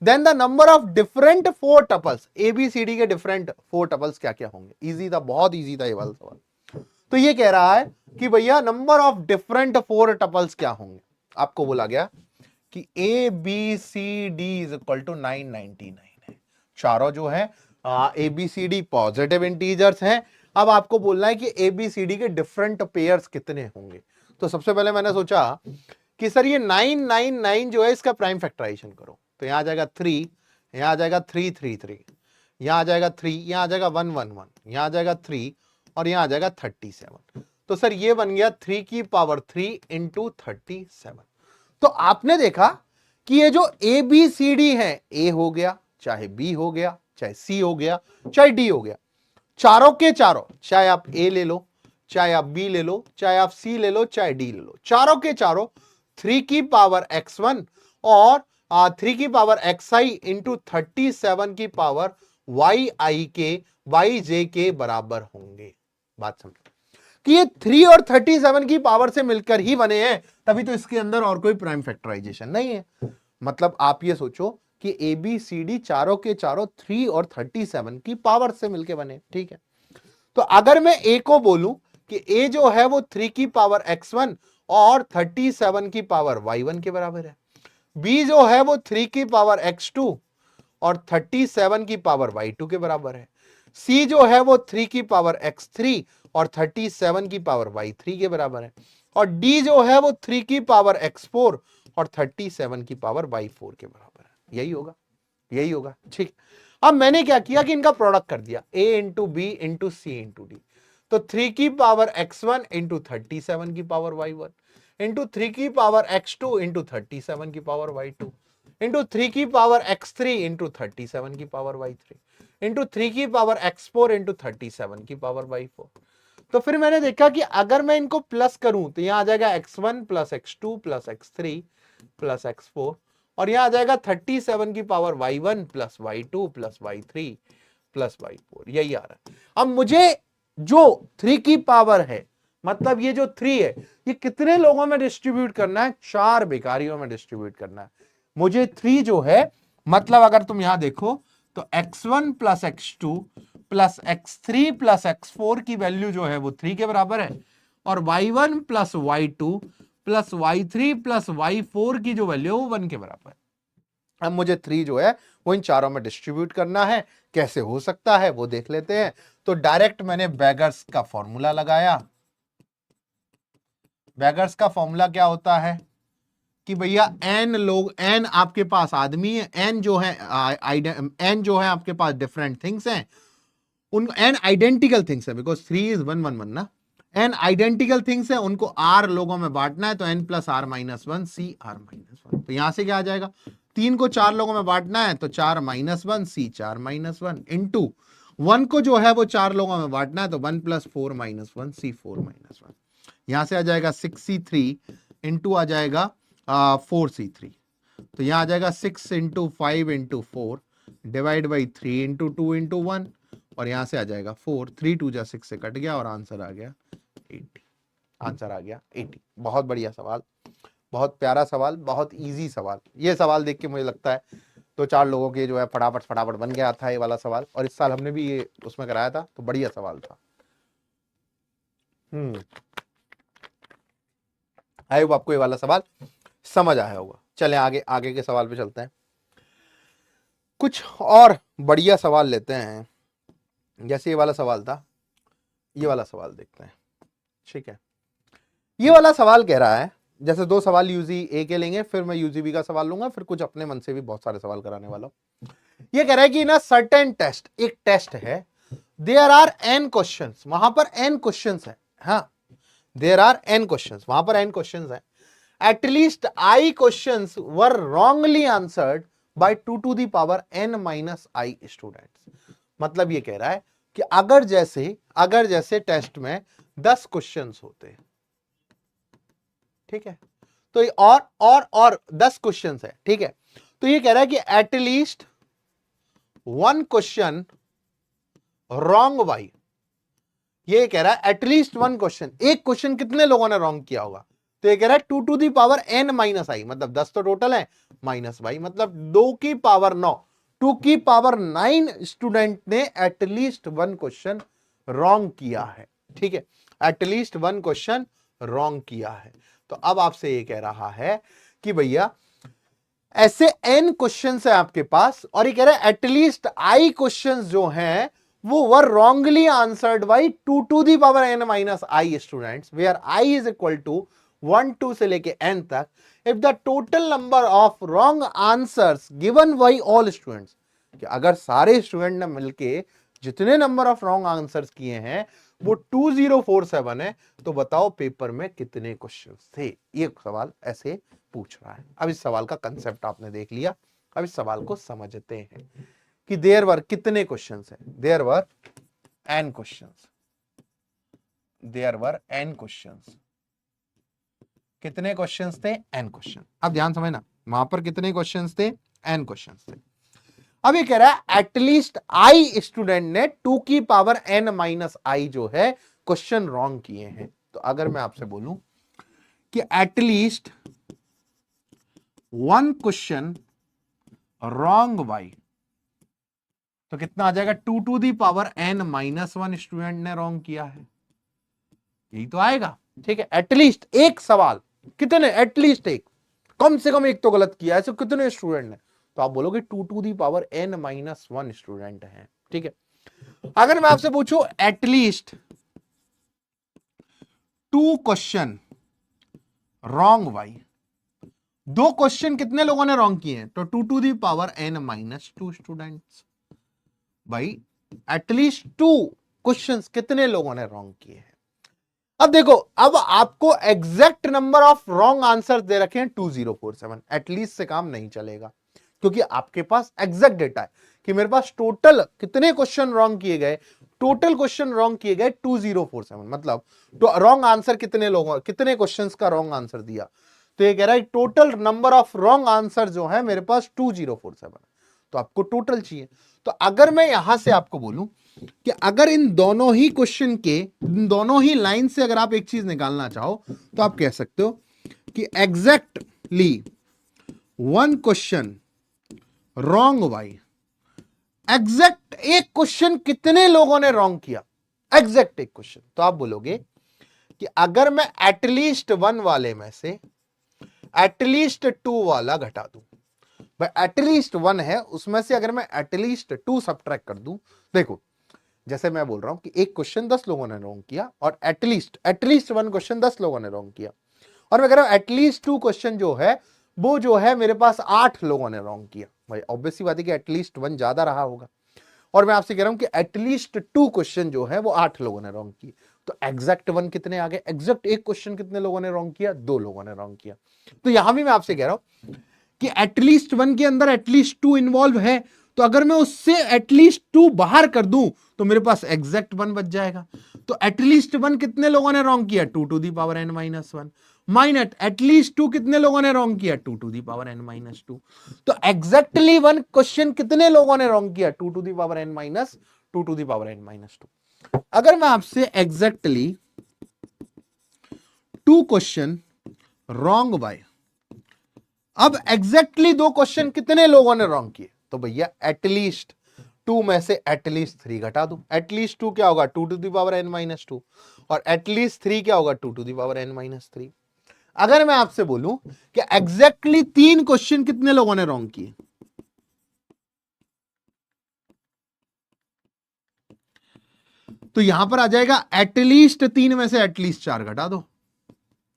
Then the number of different 4 tuples, ABCD के डिफरेंट 4 टपल्स क्या क्या होंगे। इजी था, बहुत इजी था ये वाला सवाल। तो ये कह रहा है कि भैया नंबर ऑफ डिफरेंट 4 टपल्स क्या होंगे। आपको बोला गया कि A B C D is equal to 999 है। चारों जो है A B C D positive integers हैं। अब आपको बोलना है कि ए बी सी डी के डिफरेंट पेयर्स कितने होंगे। तो सबसे पहले मैंने सोचा कि सर ये 999 जो है इसका प्राइम फैक्टराइजेशन करो। तो यहां आ जाएगा 3, यहां आ जाएगा 333, यहां आ जाएगा 3, यहां आ जाएगा 111, यहां आ जाएगा 3 और यहां आ जाएगा 37। तो सर ये बन गया 3 की पावर 3 इंटू 37। तो आपने देखा कि ये जो ए बी सी डी है, ए हो गया, चाहे बी हो गया, चाहे सी हो गया, चाहे डी हो गया, चारों के चारों, चाहे आप ए ले लो, चाहे आप बी ले लो, चाहे आप सी ले लो, चाहे डी ले लो, चारों के चारों 3 की पावर x1 और 3 की पावर xi इंटू 37 की पावर yi के yj के बराबर होंगे। बात समझो कि ये 3 और 37 की पावर से मिलकर ही बने हैं, तभी तो इसके अंदर और कोई प्राइम फैक्टराइजेशन नहीं है। मतलब आप ये सोचो कि ए बी सी डी चारों के चारों 3 और 37 की पावर से मिलकर बने। ठीक है, तो अगर मैं ए को बोलूं कि ए जो है वो 3 की पावर x1 और 37 की पावर y1 के बराबर है, बी जो है वो 3 की पावर x2 और 37 की पावर y2 के बराबर है, सी जो है वो 3 की पावर x3 और 37 की पावर y3 के बराबर है, और डी जो है वो 3 की पावर x4 और 37 की पावर y4 के बराबर है। यही होगा, यही होगा। ठीक, अब मैंने क्या किया कि इनका प्रोडक्ट कर दिया, a into B into C into D. तो 3 की पावर x1 इंटू 37 की पावर y1 इंटू 3 की पावर x2 इंटू 37 की पावर y2 इंटू 3 की पावर x3 इंटू 37 की पावर y3 इंटू 3 की पावर x4 इंटू 37 की पावर y4। तो फिर मैंने देखा कि अगर मैं इनको प्लस करूं तो यहां आ जाएगा x1 plus x2 plus x3 plus x4 और यहां आ जाएगा 37 की power y1 plus y2 plus y3 plus y4। यही आ रहा है। अब मुझे जो 3 की पावर है, मतलब ये जो 3 है, ये कितने लोगों में डिस्ट्रीब्यूट करना है? 4 भिखारियों में डिस्ट्रीब्यूट करना है। मुझे 3 जो है, मतलब अगर तुम यहां देखो तो x1 plus x2 plus x3 plus x4 की वैल्यू जो है वो 3 के बराबर है, और y1 plus y2 plus y3 plus y4 की जो वैल्यू है वो 1 के बराबर है। अब मुझे 3 जो है वो इन चारों में डिस्ट्रीब्यूट करना है। कैसे हो सकता है वो देख लेते हैं। तो डायरेक्ट मैंने बेगर्स का फॉर्मूला लगाया। बेगर्स का फॉर्मूला क्या होता है कि भैया n लोग, n आपके पास आदमी है, n जो है आपके पास डिफरेंट थिंग्स हैं, उन n आइडेंटिकल थिंग्स है, बिकॉज 3 इज 1 1 1 ना, n आइडेंटिकल थिंग्स है, उनको r लोगों में बांटना है, तो n प्लस r माइनस 1 सी r माइनस 1। तो यहां से क्या आ जाएगा, 3 को 4 लोगों में बांटना है तो 4 माइनस 1 सी 4 माइनस 1 इंटू 1 को जो है वो 4 लोगों में बांटना है तो 1 प्लस 4 माइनस 1 सी 4 माइनस 1। यहां से आ जाएगा 6c3 इंटू आ जाएगा 4c3। तो यहां आ जाएगा 6 into 5 into 4 divide by 3 into 2 into 1, और यहां से आ जाएगा 4, 3 2 जा 6 से कट गया और आंसर आ गया 80। आंसर आ गया 80। बहुत बढ़िया सवाल, बहुत प्यारा सवाल, बहुत इजी सवाल। ये सवाल देख के मुझे लगता है 2-4 लोगों के जो है फटाफट फटाफट बन गया था ये वाला सवाल, और इस साल हमने भी ये उसमें कराया था, तो बढ़िया सवाल था। आई होप आपको ये वाला सवाल समझ आया होगा। चलें आगे, आगे के सवाल पे चलते हैं। कुछ और बढ़िया सवाल लेते हैं, जैसे ये वाला सवाल था, ये वाला सवाल देखते हैं। ठीक है, ये वाला सवाल कह रहा है, जैसे 2 सवाल यूजी ए के लेंगे, फिर मैं यूजी बी का सवाल लूंगा, फिर कुछ अपने मन से भी बहुत सारे सवाल कराने वाला हूं। ये कह रहा है कि ना सर्टेन टेस्ट, एक टेस्ट है, देयर आर n क्वेश्चंस, वहां पर n क्वेश्चंस है, हाँ देयर आर n क्वेश्चंस, वहां पर n क्वेश्चंस है, at least I questions were wrongly answered by 2 to the power n minus I students। मतलब ये कह रहा है कि अगर जैसे टेस्ट में 10 क्वेश्चंस होते हैं, ठीक है, तो और 10 क्वेश्चंस है, ठीक है, तो ये कह रहा है कि at least 1 question wrong by, ये कह रहा है एटलीस्ट 1 क्वेश्चन, एक क्वेश्चन कितने लोगों ने रॉन्ग किया होगा, तो ये कह रहा है 2 to the power n minus i, मतलब 10 तो टोटल है, माइनस y, मतलब 2 की पावर 9, 2 की पावर 9 स्टूडेंट ने एटलीस्ट 1 क्वेश्चन रॉन्ग किया है। ठीक है, एटलीस्ट वन क्वेश्चन रॉन्ग किया है। तो अब आपसे ये कह रहा है कि भैया ऐसे n क्वेश्चंस है आपके पास और ये कह रहा है एटलीस्ट i क्वेश्चंस जो हैं वो were wrongly answered by 2 to the power n minus i students, where i is equal to 1 2 से लेके n तक, if the total number of wrong answers given by all students, कि अगर सारे student ने मिलके जितने नंबर ऑफ रॉन्ग आंसर्स किए हैं वो 2047 है, तो बताओ पेपर में कितने क्वेश्चंस थे। ये सवाल ऐसे पूछ रहा है। अब इस सवाल का कंसेप्ट आपने देख लिया, अब इस सवाल को समझते हैं कि देयर वर कितने क्वेश्चंस हैं। There were n questions, there were n questions, कितने क्वेश्चंस थे? n question. अब ध्यान समझना, वहां पर कितने क्वेश्चंस थे? n क्वेश्चंस थे। अब ये कह रहा है एटलीस्ट i स्टूडेंट ने 2 की पावर n माइनस i जो है क्वेश्चन रॉन्ग किए हैं। तो अगर मैं आपसे बोलूं कि at least one question wrong by, तो कितना आ जाएगा? 2 to the power n minus 1 student ने रॉन्ग किया है, यही तो आएगा। ठीक है, एटलीस्ट एक सवाल, कितने? एटलीस्ट एक, कम से कम एक तो गलत किया है, ऐसे कितने स्टूडेंट ने? तो आप बोलोगे 2 to the power n minus 1 student है। ठीक है, अगर मैं आपसे पूछूं at least 2 question wrong by, 2 question कितने लोगों ने रॉन्ग किए हैं? तो 2 to the power n minus 2 students भाई, एटलीस्ट 2 क्वेश्चंस कितने लोगों ने रॉन्ग किए हैं। अब देखो, अब आपको exact number of wrong answer दे रखे हैं 2047, एटलीस्ट से काम नहीं चलेगा, क्योंकि आपके पास एग्जैक्ट डेटा है कि मेरे पास टोटल कितने क्वेश्चन रॉन्ग किए गए, टोटल क्वेश्चन रॉन्ग किए गए 2047, मतलब तो रॉन्ग आंसर कितने लोगों, कितने क्वेश्चंस का रॉन्ग आंसर दिया। तो ये कह रहा है total number of wrong answer जो है मेरे पास 2047, तो आपको टोटल चाहिए। तो अगर मैं यहां से आपको बोलूं कि अगर इन दोनों ही क्वेश्चन के, इन दोनों ही लाइन से अगर आप एक चीज निकालना चाहो तो आप कह सकते हो कि exactly one question wrong by, exact एक क्वेश्चन कितने लोगों ने रॉन्ग किया, एग्जैक्ट एक क्वेश्चन। तो आप बोलोगे कि अगर मैं एटलीस्ट 1 वाले में से एटलीस्ट 2 वाला घटा दूं, भाई एटलीस्ट 1 है उसमें से अगर मैं एटलीस्ट 2 सब्ट्रैक्ट कर दूं, देखो जैसे मैं बोल रहा हूं कि एक क्वेश्चन 10 लोगों ने रॉन्ग किया और एटलीस्ट 1 क्वेश्चन 10 लोगों ने रॉन्ग किया, और मैं कह रहा हूं एटलीस्ट 2 क्वेश्चन जो है वो जो है मेरे पास 8 लोगों ने रॉन्ग किया, भाई ऑब्वियस सी बात है कि एटलीस्ट 1 ज्यादा रहा होगा, और मैं आपसे कह रहा हूं कि एटलीस्ट 2 क्वेश्चन जो है वो 8 लोगों ने रॉन्ग किए। तो एग्जैक्ट 1 कितने आ गए? एग्जैक्ट एक क्वेश्चन कितने लोगों ने रॉन्ग किया? 2 लोगों ने रॉन्ग किया। तो यहां भी मैं आपसे कह रहा हूं कि एटलीस्ट 1 के अंदर एटलीस्ट 2 इन्वॉल्व है, तो अगर मैं उससे एटलीस्ट 2 बाहर कर दूं तो मेरे पास एग्जैक्ट 1 बच जाएगा। तो एटलीस्ट 1 कितने लोगों ने रॉन्ग किया? 2 to the power n minus 1, minus at least 2 कितने लोगों ने रॉन्ग किया? 2 to the power n minus 2। तो एग्जैक्टली 1 क्वेश्चन कितने लोगों ने रॉन्ग किया? 2 to the power n minus 2 to the power n minus 2। अगर मैं आपसे एग्जैक्टली 2 क्वेश्चन रॉन्ग बाय, अब एग्जैक्टली 2 क्वेश्चन कितने लोगों ने रॉन्ग किए? तो भैया एटलीस्ट 2 में से एटलीस्ट 3 घटा दो। एटलीस्ट 2 क्या होगा? 2 to the power n minus 2, और एटलीस्ट 3 क्या होगा? 2 to the power n minus 3। अगर मैं आपसे बोलूं कि एग्जैक्टली 3 क्वेश्चन कितने लोगों ने रॉन्ग किए, तो यहां पर आ जाएगा एटलीस्ट 3 में से एटलीस्ट 4 घटा दो,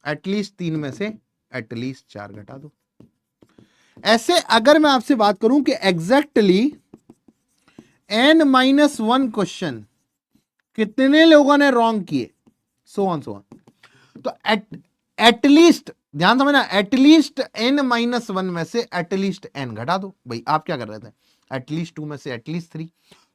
एटलीस्ट 3 में से एटलीस्ट 4 घटा दो। ऐसे अगर मैं आपसे बात करूं कि एग्जैक्टली n माइनस 1 क्वेश्चन कितने लोगों ने रॉन्ग किए, सो ऑन, तो एटलीस्ट ध्यान समझना, एटलीस्ट n माइनस 1 में से एटलीस्ट n घटा दो। भाई आप क्या कर रहे थे? एटलीस्ट 2 में से एटलीस्ट 3,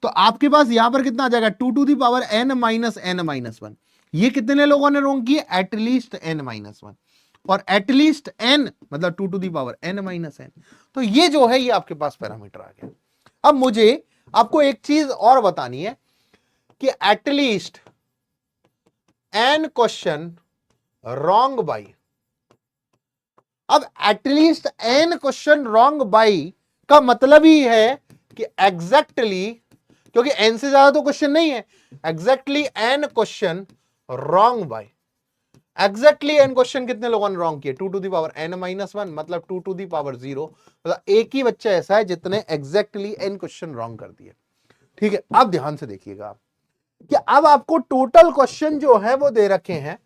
तो आपके पास यहां पर कितना आ जाएगा? 2 to the power n minus n minus 1। ये कितने लोगों ने रॉन्ग किए? एटलीस्ट n माइनस 1, और एटलीस्ट n मतलब 2 to the power n minus n। तो ये जो है ये आपके पास पैरामीटर आ गया। अब मुझे आपको एक चीज और बतानी है कि at least n question wrong by, अब at least n question wrong by का मतलब ही है कि एग्जैक्टली, क्योंकि n से ज्यादा तो क्वेश्चन नहीं है, exactly n question wrong by exactly N question कितने लोगों ने रॉन्ग किए 2 to the power n minus 1 मतलब 2 टू दी पावर 0 मतलब एक ही बच्चा ऐसा है जितने एग्जैक्टली एन क्वेश्चन रॉन्ग कर दिए। ठीक है, अब ध्यान से देखिएगा आप कि अब आपको टोटल क्वेश्चन जो है वो दे रखे हैं,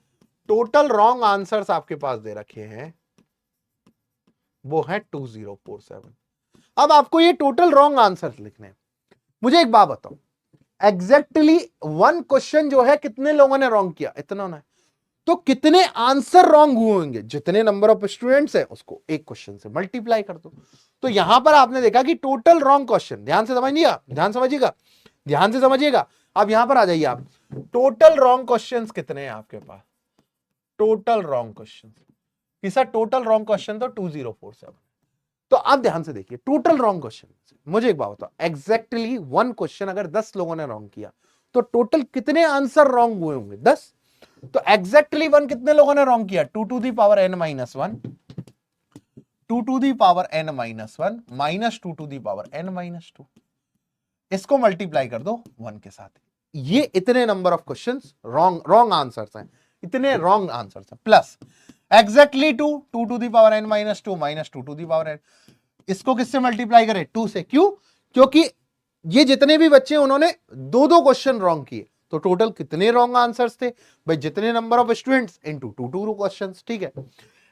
टोटल रॉन्ग आंसर्स आपके पास दे रखे हैं वो है 2047। अब आपको ये टोटल रॉन्ग आंसर्स लिखने हैं। मुझे एक बात बताओ, एग्जैक्टली वन क्वेश्चन जो है कितने लोगों ने रॉन्ग किया, इतना होना है, तो कितने आंसर रॉन्ग हुए होंगे, जितने नंबर ऑफ स्टूडेंट्स हैं उसको एक क्वेश्चन से मल्टीप्लाई कर दो। तो यहां पर आपने देखा कि टोटल रॉन्ग क्वेश्चन, ध्यान से समझिएगा, ध्यान समझिएगा, ध्यान से समझिएगा। अब यहां पर आ जाइए आप, टोटल रॉन्ग क्वेश्चंस कितने हैं आपके पास, टोटल रॉन्ग क्वेश्चन, किसा टोटल रॉन्ग क्वेश्चन तो 2047। तो आप ध्यान से देखिए टोटल रॉन्ग क्वेश्चन, मुझे एक बात बताओ, एग्जैक्टली वन क्वेश्चन अगर 10 लोगों ने रॉन्ग किया तो टोटल कितने आंसर रॉन्ग हुए होंगे, 10। तो एग्जैक्टली वन कितने लोगों ने रॉन्ग किया, 2 to the power n minus 1, 2 to the power n minus 1 minus 2 to the power n minus 2, इसको मल्टीप्लाई कर दो 1 के साथ। ये इतने number of questions wrong answers हैं, इतने रॉन्ग आंसर्स हैं, plus exactly 2 to the power n minus 2 minus 2 to the power n, इसको किससे मल्टीप्लाई करें, 2 से। क्यों, क्योंकि ये जितने भी बच्चे उन्होंने दो दो क्वेश्चन रॉन्ग किए, तो टोटल कितने रॉन्ग आंसर्स थे भाई, जितने number of students into 2 questions. ठीक है,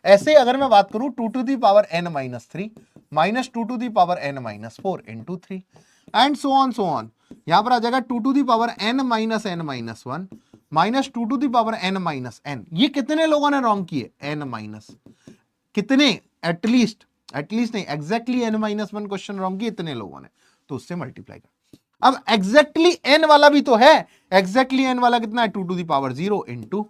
ऐसे अगर मैं बात करूं 2 to the power n minus 3 minus 2 to the power n minus 4 into 3 and so on. यहां पर आ जाएगा 2 to the power n minus 1 minus 2 to the power n minus n। ये कितने लोगों ने रॉन्ग किए, n माइनस कितने, एटलीस्ट नहीं, exactly n minus 1 question wrong किए इतने लोगों ने, तो उससे मल्टीप्लाई कर। अब एग्जैक्टली n वाला भी तो है, एग्जैक्टली n वाला कितना है 2 टू दी पावर 0 इंटू,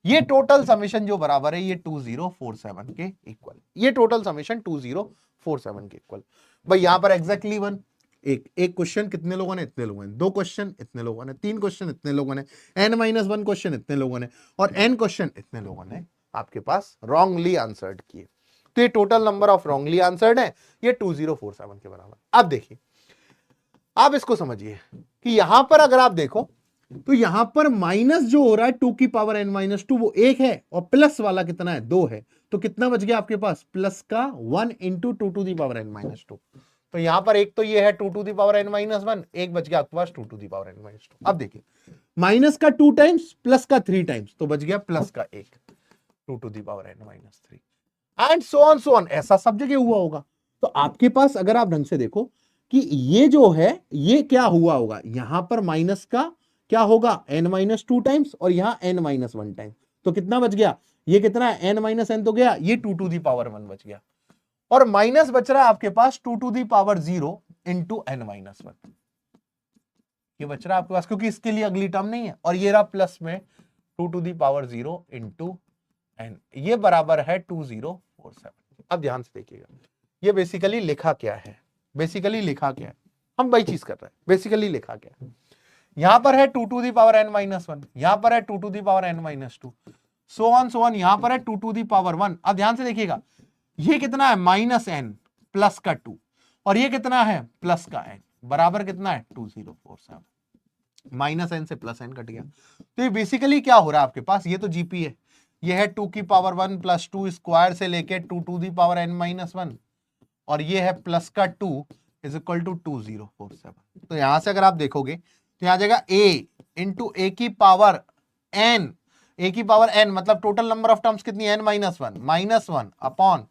ये टोटल समेशन जो बराबर है ये 2047 के इक्वल, ये टोटल समेशन 2047 के इक्वल। भाई यहां पर एग्जैक्टली वन, एक क्वेश्चन कितने लोगों ने, इतने लोगों ने, दो क्वेश्चन इतने लोगों ने, तीन क्वेश्चन इतने लोगों ने, n माइनस 1 क्वेश्चन इतने लोगों ने, और n क्वेश्चन इतने लोगों ने आपके पास रॉन्गली आंसर्ड किए। तो ये total number of wrongly answered है, ये 2047 के बराबर। अब देखिए, आप इसको समझिए कि यहां पर अगर आप देखो तो यहां पर माइनस जो हो रहा है 2 की पावर n माइनस 2 वो 1 है, और प्लस वाला कितना है, 2 है। तो कितना बच गया आपके पास, प्लस का 1 into 2 to the power n minus 2। तो यहां पर एक तो ये है 2 to the power n minus 1, एक बच गया आपके पास 2 to the power n minus 2। अब देखिए माइनस का 2 टाइम्स प्लस का 3 टाइम्स, तो बच गया प्लस का 1 2 to the power n minus 3 and so on. ऐसा सब जगह हुआ होगा। तो आपके पास अगर आप ढंग से देखो कि ये जो है ये क्या हुआ होगा, यहां पर माइनस का क्या होगा n माइनस 2 टाइम्स और यहां n माइनस 1 टाइम, तो कितना बच गया, ये कितना है n माइनस n तो गया, ये 2 टू दी पावर 1 बच गया, और माइनस बच रहा है आपके पास 2 to the power 0 into n minus 1, ये बच रहा है आपके पास, क्योंकि इसके लिए अगली टर्म नहीं है, और ये रहा प्लस में 2 to the power 0 into n, ये बराबर है 2047। अब ध्यान से देखिएगा, ये बेसिकली लिखा क्या है, बेसिकली लिखा क्या है, हम वही चीज कर रहे हैं, बेसिकली लिखा क्या है, यहां पर है 2 to the power n minus 1, यहां पर है 2 to the power n minus 2, so on, यहां पर है 2 टू दी पावर 1। अब ध्यान से देखिएगा, ये कितना है माइनस n प्लस का 2, और ये कितना है प्लस का n, बराबर कितना है 2047, माइनस n से प्लस n कट गया। तो ये बेसिकली क्या हो रहा है आपके पास, ये तो जीपी है, ये है 2 की पावर 1 प्लस 2 स्क्वायर से लेके 2 to the power n minus 1, और ये है प्लस का 2 इज इक्वल टू 2047। तो यहां से अगर आप देखोगे तो यहां आ जाएगा a इंटू ए की पावर n, ए की पावर n मतलब टोटल नंबर ऑफ टर्म्स कितनी, n minus one upon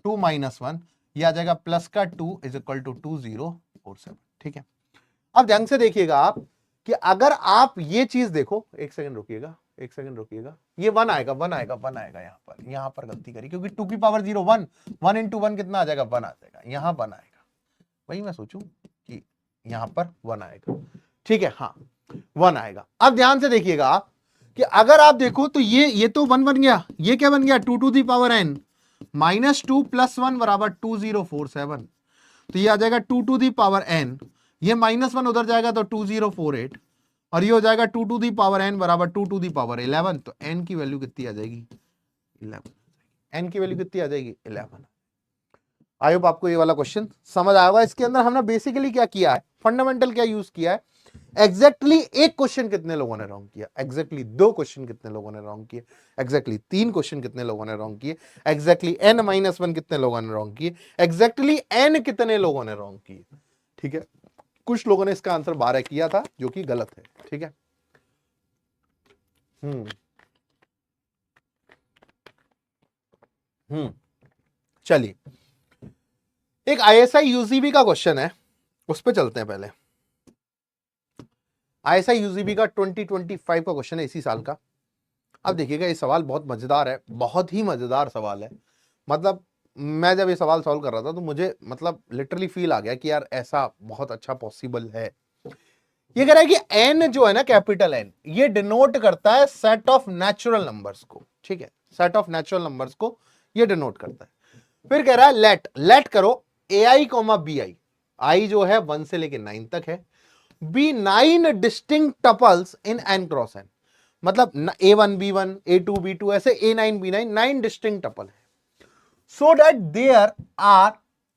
2 minus 1, ये आ जाएगा प्लस का 2 इज इक्वल टू 2047। ठीक है, अब ध्यान से देखिएगा आप कि अगर आप ये चीज देखो, एक सेकंड रुकिएगा, ये 1 आएगा, यहां पर गलती करी, क्योंकि 2 की पावर 0 1, 1 इंटू 1 कितना आ जाएगा, 1 आ जाएगा, यहां 1 आएगा, वही मैं सोचूं कि यहां पर 1 आएगा। ठीक है, हाँ 1 आएगा। अब ध्यान से देखिएगा आप कि अगर आप देखो तो ये तो 1 बन गया, ये क्या बन गया 2 to the power n minus 2 plus 1 बराबर 2047, तो ये आ जाएगा 2 टू दी पावर n, ये माइनस 1 उधर जाएगा तो 2048, और ये हो जाएगा 2 टू दी पावर n बराबर 2 टू दी पावर 11, तो n की वैल्यू कितनी आ जाएगी 11, n की वैल्यू कितनी आ जाएगी 11। आई होप आपको ये वाला क्वेश्चन समझ आएगा। इसके अंदर हमने बेसिकली क्या किया है, फंडामेंटल क्या यूज किया है एग्जैक्टली एक क्वेश्चन कितने लोगों ने रॉन्ग किया, एग्जैक्टली दो क्वेश्चन कितने लोगों ने रॉन्ग किए, एग्जैक्टली तीन क्वेश्चन कितने लोगों ने रॉन्ग किए, एग्जैक्टली n-1 कितने लोगों ने रॉन्ग किए, एग्जैक्टली n कितने लोगों ने रॉन्ग किए। ठीक है, कुछ लोगों ने इसका आंसर 12 किया था जो कि गलत है। ठीक है, चलिए एक ISI UCB का क्वेश्चन है, उस पर चलते हैं। पहले ISI UCB का 2025 का क्वेश्चन है, इसी साल का। अब देखिएगा ये सवाल बहुत मजेदार है, बहुत ही मजेदार सवाल है। मतलब मैं जब ये सवाल सॉल्व कर रहा था तो मुझे मतलब लिटरली फील आ गया कि यार ऐसा बहुत अच्छा पॉसिबल है। ये कह रहा है कि n जो है ना, कैपिटल N, ये डिनोट करता है सेट ऑफ नेचुरल नंबर्स को। ठीक है, सेट ऑफ नेचुरल नंबर्स को ये डिनोट करता है। फिर कह रहा है लेट करो ai, bi, i जो है 1 से लेके 9 तक है, बी 9 डिस्टिंक्ट टपल्स इन n क्रॉस n, मतलब a1 b1 a2 b2 ऐसे a9 b9 9 डिस्टिंक्ट टपल है। So that there are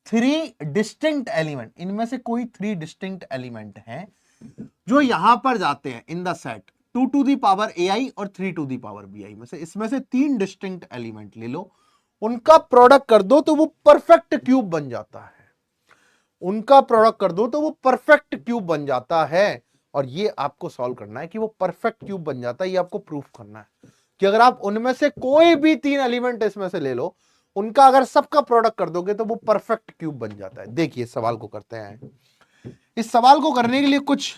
3 distinct element, इनमें से कोई 3 डिस्टिंक्ट एलिमेंट हैं जो यहां पर जाते हैं in the set 2 to the power ai और 3 टू दी पावर bi में से, इसमें से 3 डिस्टिंक्ट एलिमेंट ले लो, उनका प्रोडक्ट कर दो तो वो परफेक्ट क्यूब बन जाता है। उनका प्रोडक्ट कर दो तो वो परफेक्ट क्यूब बन जाता है। और ये आपको सॉल्व करना है कि वो परफेक्ट क्यूब बन जाता है, ये आपको प्रूफ करना है कि अगर आप उनमें से कोई भी 3 एलिमेंट इसमें से ले लो, उनका अगर सबका प्रोडक्ट कर दोगे तो वो परफेक्ट क्यूब बन जाता है। देखिए इस सवाल को करते हैं। इस सवाल को करने के लिए कुछ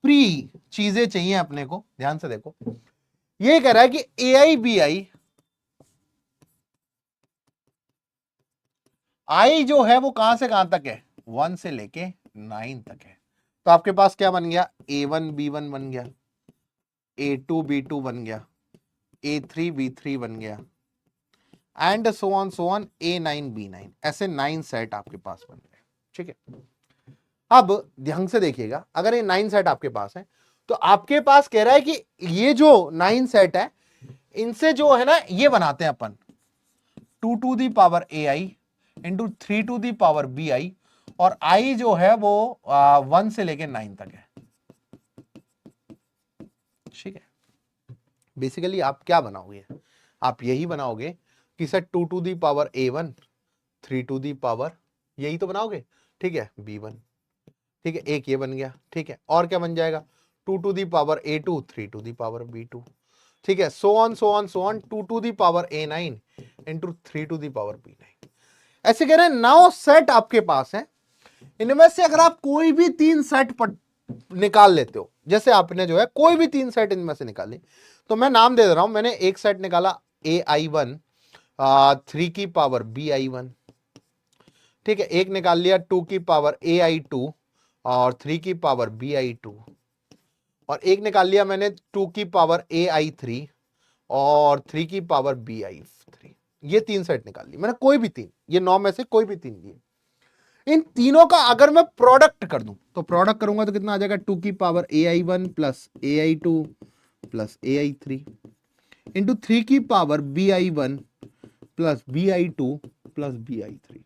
प्री चीजें चाहिए अपने को, ध्यान से देखो। ये कह रहा है कि ai bi i जो है वो कहां से कहां तक है, 1 से लेके 9 तक है। तो आपके पास क्या बन गया, a1 b1 बन गया, a2 b2 बन गया, a3 b3 बन गया, and so on a9 b9, ऐसे 9 सेट आपके पास बन गए। ठीक है, अब ध्यान से देखिएगा, अगर ये 9 सेट आपके पास है तो आपके पास कह रहा है कि ये जो 9 सेट है इनसे जो है ना ये बनाते हैं अपन 2 to the power ai into 3 to the power bi, और i जो है वो 1 से लेके 9 तक है। ठीक है, बेसिकली आप क्या बनाओगे, आप यही बनाओगे कि sir 2 to the power a1 3 to the power, यही तो बनाओगे। ठीक है, b1, ठीक है, एक ये बन गया। ठीक है, और क्या बन जाएगा, 2 to the power a2 3 to the power b2। ठीक है, so on 2 to the power a9 into 3 to the power b9। ऐसे कह रहे हैं 9 सेट आपके पास है, इनमें से अगर आप कोई भी 3 सेट निकाल लेते हो, जैसे आपने जो है कोई भी 3 सेट इनमें से निकाले, तो मैं नाम दे रहा हूं, मैंने एक सेट निकाला ai1 3 की पावर bi1। ठीक है, एक निकाल लिया 2 की पावर ai2 और 3 की पावर bi2, और एक निकाल लिया मैंने 2 की पावर ai3 और 3 की पावर bi3। ये 3 सेट निकाल ली मैंने, कोई भी 3, ये 9 में से कोई भी 3 लिए। इन तीनों का अगर मैं प्रोडक्ट कर दूं तो प्रोडक्ट करूंगा तो कितना आ जाएगा, 2 की power ai1 plus ai2 plus ai3 into 3 की power bi1 plus bi2 plus bi3।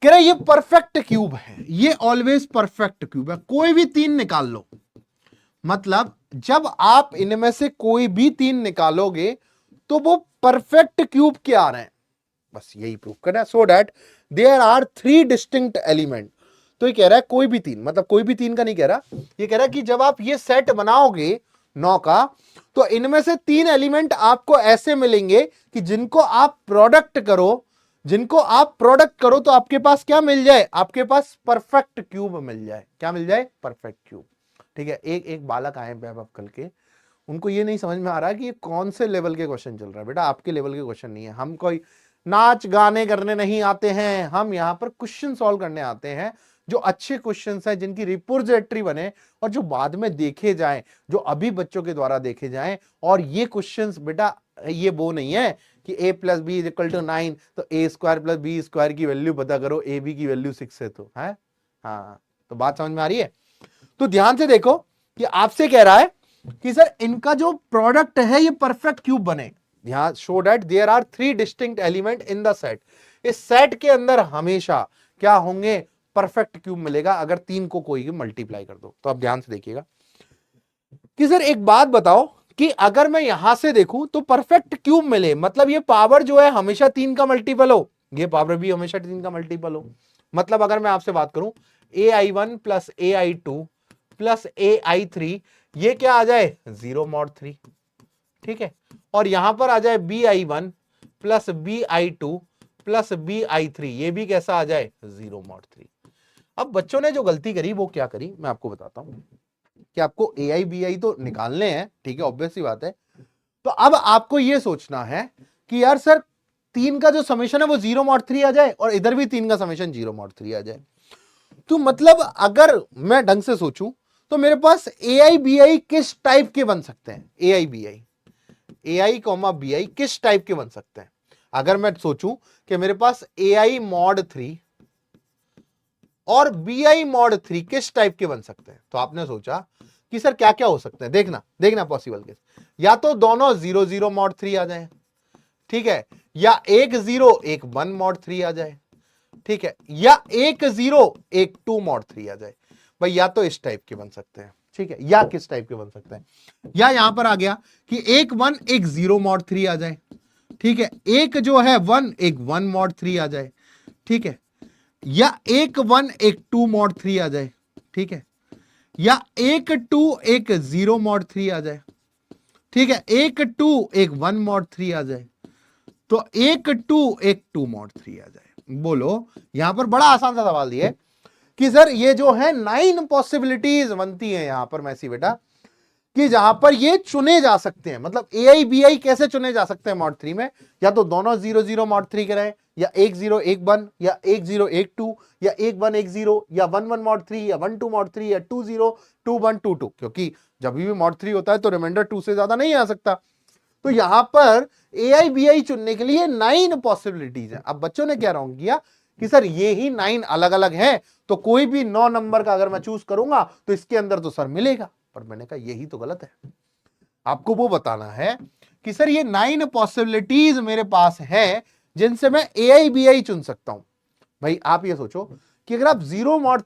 कह रहे ये परफेक्ट क्यूब है, ये ऑलवेज परफेक्ट क्यूब है, कोई भी 3 निकाल लो। मतलब जब आप इनमें से कोई भी 3 निकालोगे तो वो परफेक्ट क्यूब के आ रहे हैं, बस यही प्रूव करना है। So that there are 3 distinct element. तो ये कह रहा है कोई भी 3, मतलब कोई भी 3 का नहीं कह रहा, ये कह रहा है कि जब आप ये सेट बनाओगे 9 का, तो इनमें से 3 एलिमेंट आपको ऐसे मिलेंगे कि जिनको आप प्रोडक्ट करो तो आपके पास क्या मिल जाए, आपके पास परफेक्ट क्यूब मिल जाए। क्या मिल जाए, परफेक्ट क्यूब। ठीक है, एक बालक आए अब कल के, उनको ये नहीं समझ में आ रहा है कि ये कौन से लेवल के क्वेश्चन चल रहा है। बेटा आपके लेवल के क्वेश्चन नहीं है, हम कोई नाच गाने करने नहीं आते हैं, हम यहाँ पर क्वेश्चन सॉल्व करने आते हैं, जो अच्छे क्वेश्चंस हैं, जिनकी रिपोजिटरी बने और जो बाद में देखे जाएं, जो अभी बच्चों के द्वारा देखे जाएं। और ये क्वेश्चंस बेटा ये वो नहीं है कि a plus B is equal to 9, तो a square plus B square की वैल्यू पता करो, ए बी की वैल्यू 6 है, तो है। हाँ, तो बात समझ में आ रही है। तो ध्यान से देखो कि आपसे कह रहा है कि सर इनका जो प्रोडक्ट है ये परफेक्ट क्यूब बने। ध्यान, show that there are 3 distinct element in the set. इस सेट के अंदर हमेशा क्या होंगे, परफेक्ट क्यूब मिलेगा अगर 3 को कोई मल्टीप्लाई कर दो। तो आप ध्यान से देखिएगा कि सर एक बात बताओ कि अगर मैं यहां से देखूं तो परफेक्ट क्यूब मिले, मतलब ये पावर जो है हमेशा 3 का मल्टीपल हो, ये पावर भी हमेशा 3 का मल्टीपल हो। मतलब अगर मैं आपसे बात करूं ai1 plus ai2 plus ai3, ये क्या आ जाए 0 mod 3, ठीक है। और यहां पर आ जाए bi1 plus bi2 plus bi3, ये भी कैसा आ जाए 0 mod 3। अब बच्चों ने जो गलती करी वो क्या करी मैं आपको बताता हूं कि आपको ai bi तो निकालने हैं, ठीक है, ऑब्वियस सी बात है। तो अब आपको ये सोचना है कि यार सर 3 का जो समेशन है वो 0 mod 3 आ जाए और इधर भी 3 का समेशन 0 mod 3 आ जाए। तो मतलब अगर मैं ढंग से सोचूं तो मेरे पास ai bi किस टाइप के बन सकते हैं, ai bi किस टाइप के बन सकते हैं। अगर मैं सोचूं कि मेरे पास ai mod 3 और bi mod 3 किस टाइप के बन सकते हैं, तो आपने सोचा कि सर क्या क्या हो सकते हैं। देखना पॉसिबल केस, या तो दोनों 0 0 mod 3 आ जाए, ठीक है, या 1 0 1 1 mod 3 आ जाए, ठीक है, या 1 0 1 2 mod 3 आ जाए। भाई या तो इस टाइप के बन सकते हैं, ठीक है, या किस टाइप के बन सकते हैं, या यहां पर आ गया कि 1 1 1 0 mod 3 आ जाए, ठीक है, एक जो है 1 1 1 mod 3 आ जाए, ठीक है, या 1 1 1 2 mod 3 आ जाए, ठीक है, या 1 2 1 0 mod 3 आ जाए, ठीक है, 1 2 1 1 mod 3 आ जाए, तो 1 2 1 2 mod 3 आ जाए। बोलो, यहां पर बड़ा आसान सा सवाल दिया है कि सर ये जो है 9 पॉसिबिलिटीज बनती है यहां पर मैसी बेटा, कि जहां पर ये चुने जा सकते हैं। मतलब ai bi कैसे चुने जा सकते हैं mod 3 में, या तो दोनों 0 0 mod 3 के रहे, या 1 0 1 1, या 1 0 1 2, या 1 1 1 0, या 1 1 mod 3, या 1 2 mod 3, या 2 0 2 1 2 2, क्योंकि जब भी mod 3 होता है तो रिमाइंडर 2 से ज्यादा नहीं आ सकता। तो यहां पर ai bi चुनने के लिए 9 पॉसिबिलिटीज है। अब बच्चों ने क्या रॉन्ग किया कि सर ये ही 9 अलग अलग है, तो कोई भी 9 नंबर का अगर मैं चूज करूंगा तो इसके अंदर तो सर मिलेगा। पर मैंने कहा यही तो गलत है, आपको वो बताना है कि सर ये 9 पॉसिबिलिटीज मेरे पास है जिनसे मैं ai bi चुन सकता हूं। भाई आप ये सोचो कि अगर आप 0 mod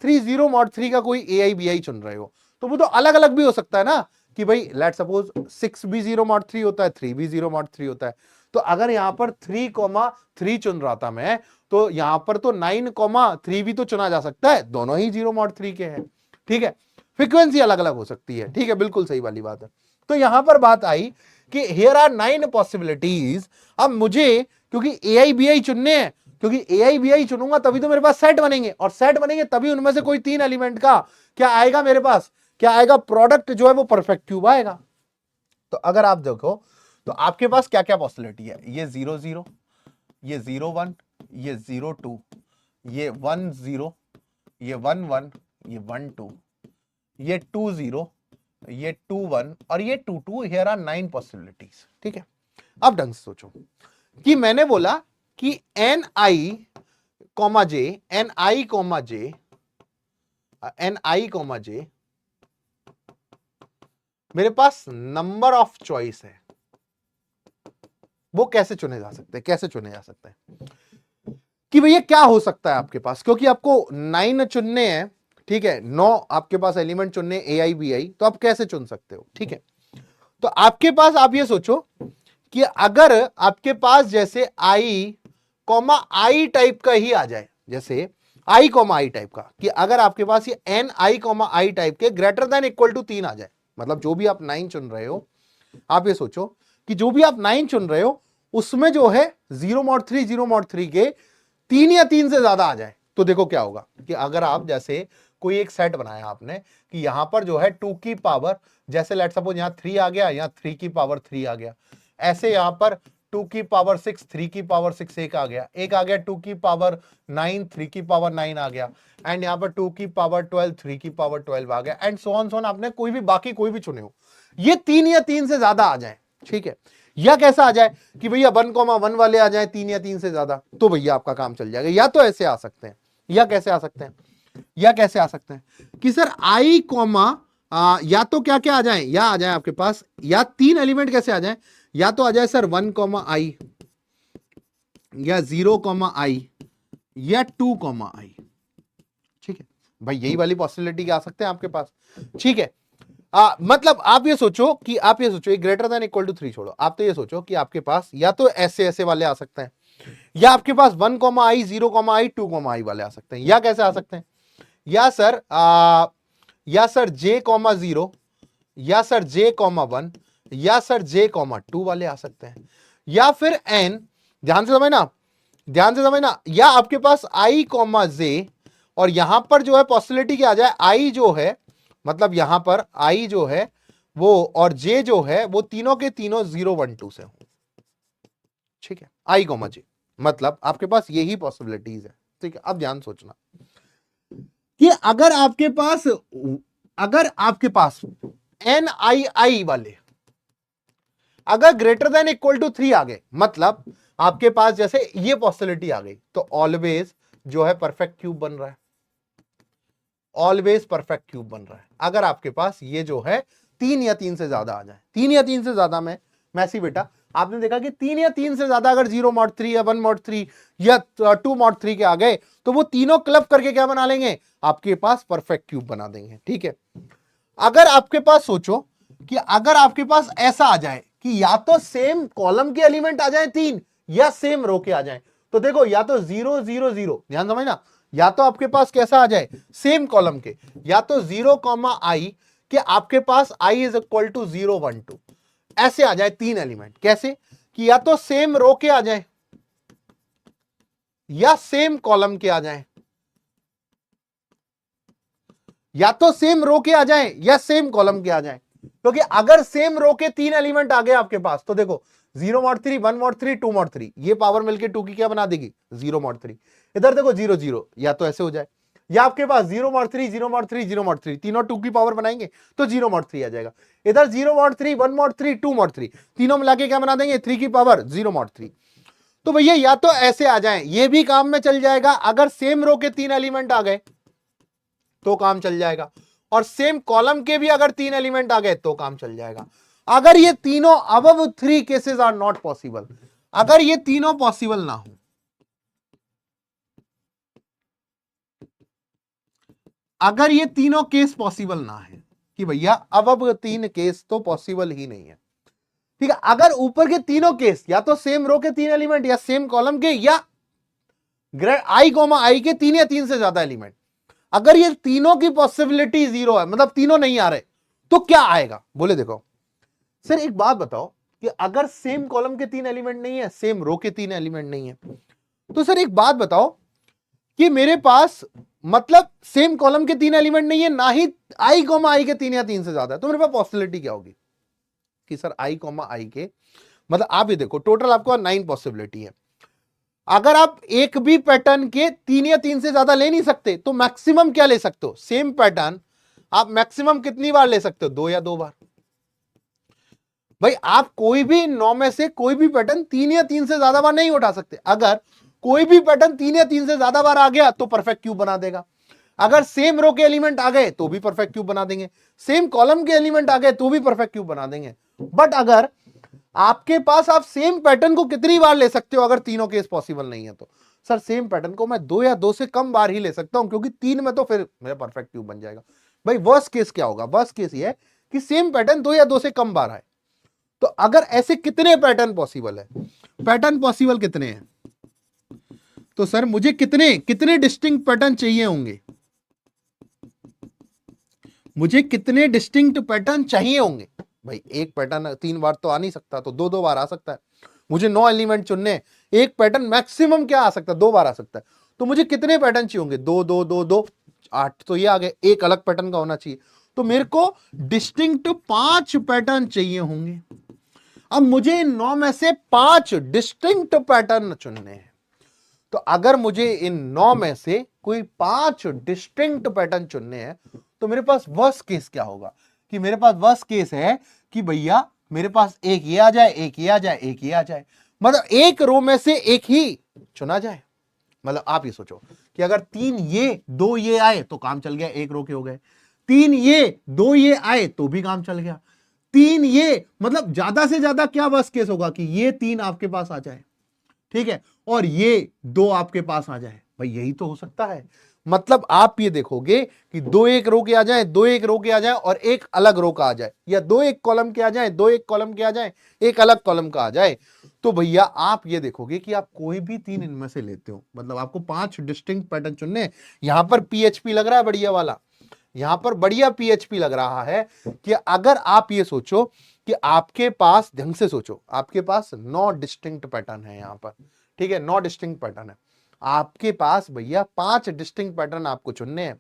3 का कोई ai bi चुन रहे हो तो वो तो अलग अलग भी हो सकता है ना, कि भाई लेट सपोज 6 भी 0 mod 3 होता है, 3 भी 0 mod 3 होता है। तो अगर यहां पर 3,3 चुन रहा था मैं, तो यहां पर तो 9,3 भी तो चुना जा सकता है, दोनों ही 0 mod 3 के हैं, ठीक है। फ्रीक्वेंसी अलग अलग हो सकती है, ठीक है, बिल्कुल सही वाली बात है। तो यहां पर बात आई कि हियर आर 9 पॉसिबिलिटीज। अब मुझे क्योंकि ai bi चुनने हैं, क्योंकि ai bi चुनूंगा तभी तो मेरे पास सेट बनेंगे, और सेट बनेंगे तभी उनमें से कोई 3 एलिमेंट का क्या आएगा मेरे पास, क्या आएगा, प्रोडक्ट जो है वो परफेक्ट क्यूब आएगा। तो अगर आप देखो तो आपके पास क्या क्या पॉसिबिलिटी है, ये 0 0, ये 0 1, ये 0 2, ये 1 0, ये 1 1, ये 1 2, ये 2 0, ये 2 1 और ये 2 2। हियर आर 9 पॉसिबिलिटीज, ठीक है। अब ढंग से सोचो कि मैंने बोला कि N I comma J, N I comma J, N I comma जे मेरे पास नंबर ऑफ चॉइस है। वो कैसे चुने जा सकते हैं, कैसे चुने जा सकते हैं कि भैया क्या हो सकता है आपके पास, क्योंकि आपको 9 चुनने हैं, ठीक है, 9 आपके पास एलिमेंट चुनने ai bi, तो आप कैसे चुन सकते हो, ठीक है। तो आपके पास आप ये सोचो कि अगर आपके पास जैसे आई कॉमा आई टाइप का ही आ जाए, जैसे आई कॉमा आई टाइप का, कि अगर आपके पास ये N I comma I type के ग्रेटर देन इक्वल टू 3 आ जाए, मतलब जो भी आप 9 चुन रहे हो, आप ये सोचो कि जो भी आप 9 चुन रहे हो उसमें जो है 0 mod 3 0 mod 3 के 3 या 3 से ज्यादा आ जाए, तो देखो क्या होगा कि अगर आप जैसे कोई एक सेट बनाया आपने कि यहां पर जो है 2 की पावर, जैसे लेट सपोज यहां 3 आ गया, यहां 3 की पावर 3 आ गया, ऐसे यहां पर 2 की पावर 6, 3 की पावर 6 एक आ गया 2 की पावर 9, 3 की पावर 9 आ गया, एंड यहां पर 2 की पावर 12, 3 की पावर 12 आ गया, एंड सो ऑन आपने कोई भी बाकी कोई भी चुने हो, ये 3 या 3 से ज्यादा आ जाए, ठीक है। या कैसा आ जाए कि भैया 1,1 वाले आ जाए 3 या 3 से ज्यादा, तो भैया आपका काम चल जाएगा। या तो ऐसे आ सकते हैं, या कैसे आ सकते हैं, या कैसे आ सकते हैं कि सर आई कॉमा या तो क्या क्या आ जाए, या आ जाए आपके पास, या 3 एलिमेंट कैसे आ जाए, या तो आ जाए सर 1 कॉमा आई, या 0 कॉमा आई, या 2 कॉमा आई, भाई यही वाली पॉसिबिलिटी आ सकते हैं आपके पास, ठीक है। मतलब आप ये सोचो ग्रेटर देन इक्वल टू 3 छोड़ो, आप तो ये सोचो कि आपके पास या तो ऐसे ऐसे वाले आ सकते हैं, या आपके पास 1, i 0, i 2, i वाले आ सकते हैं, या कैसे आ सकते हैं, या सर j, 0, या सर j, 1, या सर j, 2 वाले आ सकते हैं, या फिर n, ध्यान से समझना, या आपके पास i, j, और यहां पर जो है पॉसिबिलिटी क्या आ जाए, i जो है, मतलब यहां पर i जो है वो और j जो है वो तीनों के तीनों 0, 1, 2 से हो, ठीक है, i, j, मतलब आपके पास यही पॉसिबिलिटीज है, ठीक है। अब ध्यान सोचना कि अगर आपके पास NII वाले अगर ग्रेटर देन इक्वल टू 3 आ गए, मतलब आपके पास जैसे ये पॉसिबिलिटी आ गई, तो ऑलवेज जो है परफेक्ट क्यूब बन रहा है, ऑलवेज परफेक्ट क्यूब बन रहा है। अगर आपके पास ये जो है 3 या 3 से ज्यादा आ जाए, 3 या 3 से ज्यादा में मैसी बेटा आपने देखा कि 3 या 3 से ज्यादा अगर 0 mod 3 या 1 mod 3 या 2 mod 3 के आ गए, तो वो तीनों क्लब करके क्या बना लेंगे, आपके पास परफेक्ट क्यूब बना देंगे, ठीक है। अगर आपके पास सोचो कि अगर आपके पास ऐसा आ जाए कि या तो सेम कॉलम के एलिमेंट आ जाए 3 या सेम रो के आ जाए, तो देखो या तो 0, 0, 0, ध्यान समझना, या तो आपके पास कैसा आ जाए सेम कॉलम के, या तो 0, i कि आपके पास i इज इक्वल टू 0, 1, 2 ऐसे आ जाए 3 एलिमेंट, कैसे कि या तो सेम रो के आ जाए या सेम कॉलम के आ जाए, या तो सेम रो के आ जाए या सेम कॉलम के आ जाए, क्योंकि अगर सेम रो के 3 एलिमेंट आ गए आपके पास, तो देखो 0 mod 3, 1 mod 3, 2 mod 3, ये पावर मिलके 2 की क्या बना देगी 0 mod 3, इधर देखो 0, 0, या तो ऐसे हो जाए, या आपके पास 0 mod 3, 0 mod 3, 0 mod 3, तीनों 2 की पावर बनाएंगे तो 0 mod 3 आ जाएगा, इधर 0 mod 3, 1 mod 3, 2 mod 3, तीनों मिला के क्या बना देंगे 3 की पावर 0 mod 3। तो भैया या तो ऐसे आ जाए, ये भी काम में चल जाएगा, अगर सेम रो के 3 एलिमेंट आ गए तो काम चल जाएगा, और सेम कॉलम के भी अगर 3 एलिमेंट आ गए तो काम चल जाएगा। अगर ये तीनों above 3 cases are not possible, अगर ये तीनों पॉसिबल ना हो, अगर ये तीनों केस पॉसिबल ना है कि भैया अबव 3 केस तो पॉसिबल ही नहीं है, ठीक है। अगर ऊपर के तीनों केस या तो सेम रो के 3 एलिमेंट या सेम कॉलम के या i, के 3 या 3 से ज्यादा एलिमेंट, अगर ये तीनों की पॉसिबिलिटी 0 है, मतलब तीनों नहीं आ रहे, तो क्या आएगा बोले। देखो सर एक बात बताओ कि अगर सेम कॉलम के 3 एलिमेंट नहीं है, सेम रो के 3 एलिमेंट नहीं है, तो सर एक बात बताओ कि मेरे पास मतलब सेम कॉलम के 3 एलिमेंट नहीं है, ना ही i, के 3 या 3 से ज्यादा है, तो मेरे पास पॉसिबिलिटी क्या होगी कि सर i, के मतलब आप ये देखो टोटल आपको 9 पॉसिबिलिटी है। अगर आप एक भी पैटर्न के 3 या 3 से ज्यादा ले नहीं सकते, तो मैक्सिमम क्या ले सकते हो, सेम पैटर्न आप मैक्सिमम कितनी बार ले सकते हो, 2 या 2 बार। भाई आप कोई भी 9 में से कोई भी पैटर्न 3 या 3 से ज्यादा बार नहीं उठा सकते। अगर कोई भी पैटर्न 3 या 3 से ज्यादा बार आ गया तो परफेक्ट क्यूब बना देगा, अगर सेम रो के एलिमेंट आ गए तो भी परफेक्ट क्यूब बना देंगे, सेम कॉलम के एलिमेंट आ गए तो भी परफेक्ट क्यूब बना देंगे। बट अगर आपके पास आप सेम पैटर्न को कितनी बार ले सकते हो, अगर तीनों केस पॉसिबल नहीं है, तो सर सेम पैटर्न को मैं 2 या 2 से कम बार ही ले सकता हूं, क्योंकि 3 में तो फिर मेरा परफेक्ट क्यूब बन जाएगा। भाई वर्स्ट केस क्या होगा, वर्स्ट केस ये है कि सेम पैटर्न 2 या 2 से कम बार आए। तो अगर ऐसे कितने पैटर्न पॉसिबल है, पैटर्न पॉसिबल कितने हैं, तो सर मुझे कितने कितने डिस्टिंक्ट पैटर्न चाहिए होंगे, मुझे कितने डिस्टिंक्ट पैटर्न चाहिए होंगे। भाई एक पैटर्न 3 बार तो आ नहीं सकता, तो 2 2 बार आ सकता है। मुझे 9 एलिमेंट चुनने, एक पैटर्न मैक्सिमम क्या आ सकता है, 2 बार आ सकता है। तो मुझे कितने पैटर्न चाहिए होंगे, 2 2 2 2 8, तो ये आ गए, एक अलग पैटर्न का होना चाहिए। तो मेरे को डिस्टिंक्ट 5 पैटर्न चाहिए होंगे। अब मुझे इन 9 में से 5 डिस्टिंक्ट पैटर्न चुनने हैं। तो अगर मुझे इन 9 में से कोई 5 डिस्टिंक्ट पैटर्न चुनने हैं, तो मेरे पास वर्स्ट केस क्या होगा कि मेरे पास वर्स्ट केस है कि भैया मेरे पास एक ये आ जाए, एक ये आ जाए, एक ये आ जाए, मतलब एक रो में से एक ही चुना जाए। मतलब आप ये सोचो कि अगर 3 ये 2 ये आए तो काम चल गया, एक रो के हो गए। 3 ये 2 ये आए तो भी काम चल गया। 3 ये मतलब ज्यादा से ज्यादा क्या वर्स्ट केस होगा कि ये 3 आपके पास आ जाए, ठीक है, और ये 2 आपके पास आ जाए। भाई यही तो हो सकता है, मतलब आप ये देखोगे कि 2 एक रो के आ जाए, 2 एक रो के आ जाए और एक अलग रो का आ जाए, या 2 एक कॉलम के आ जाए, 2 एक कॉलम के आ जाए, एक अलग कॉलम का आ जाए, तो भैया आप ये देखोगे कि आप कोई भी 3 इनमें से लेते हो, मतलब आपको 5 डिस्टिंक्ट पैटर्न चुनने हैं। यहां पर पीएचपी लग रहा है बढ़िया वाला, यहां पर बढ़िया पीएचपी लग रहा है कि अगर आप ये सोचो कि आपके पास, ढंग से सोचो, आपके पास 9 डिस्टिंक्ट पैटर्न है यहां पर, ठीक है, 9 डिस्टिंक्ट पैटर्न है आपके पास भैया। 5 डिस्टिंक्ट पैटर्न आपको चुनने हैं,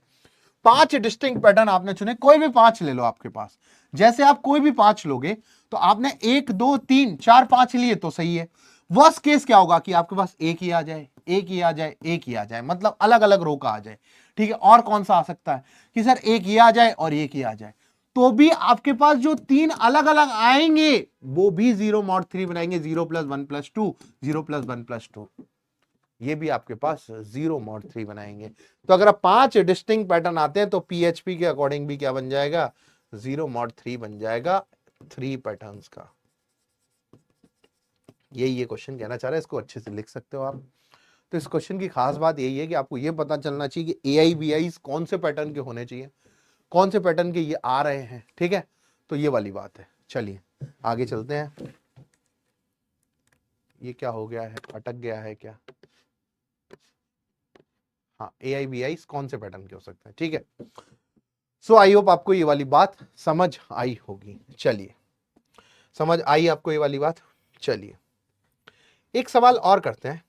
5 डिस्टिंक्ट पैटर्न आपने चुने, कोई भी 5 ले लो आपके पास। जैसे आप कोई भी 5 लोगे तो आपने 1 2 3 4 5 लिए तो सही है। वर्स्ट केस क्या होगा कि आपके पास एक ही आ जाए, एक ही आ जाए, एक ही आ जाए, मतलब अलग अलग रो का आ जाए, ठीक है। और कौन सा आ सकता है कि सर एक ही आ जाए और एक ही आ जाए, तो भी आपके पास जो 3 अलग अलग आएंगे वो भी 0 mod 3 बनाएंगे, 0 + 1 + 2, 0 + 1 + 2, ये भी आपके पास 0 mod 3 बनाएंगे। तो अगर आप 5 डिस्टिंक्ट पैटर्न आते हैं तो पीएचपी के अकॉर्डिंग भी क्या बन जाएगा, 0 mod 3 बन जाएगा 3 पैटर्न्स का। यही ये क्वेश्चन कहना चाह रहा है, इसको अच्छे से लिख सकते हो आप। तो इस क्वेश्चन की खास बात यही है कि आपको ये पता चलना चाहिए कि एआई बीआई कौन से पैटर्न के होने चाहिए, कौन से पैटर्न के ये आ रहे हैं, ठीक है। तो ये वाली बात है। चलिए आगे चलते हैं। ये क्या हो गया है, अटक गया है क्या? हाँ, एआई बीआई कौन से पैटर्न के हो सकते हैं, ठीक है। सो आई होप आपको ये वाली बात समझ आई होगी। चलिए, समझ आई आपको ये वाली बात। चलिए एक सवाल और करते हैं।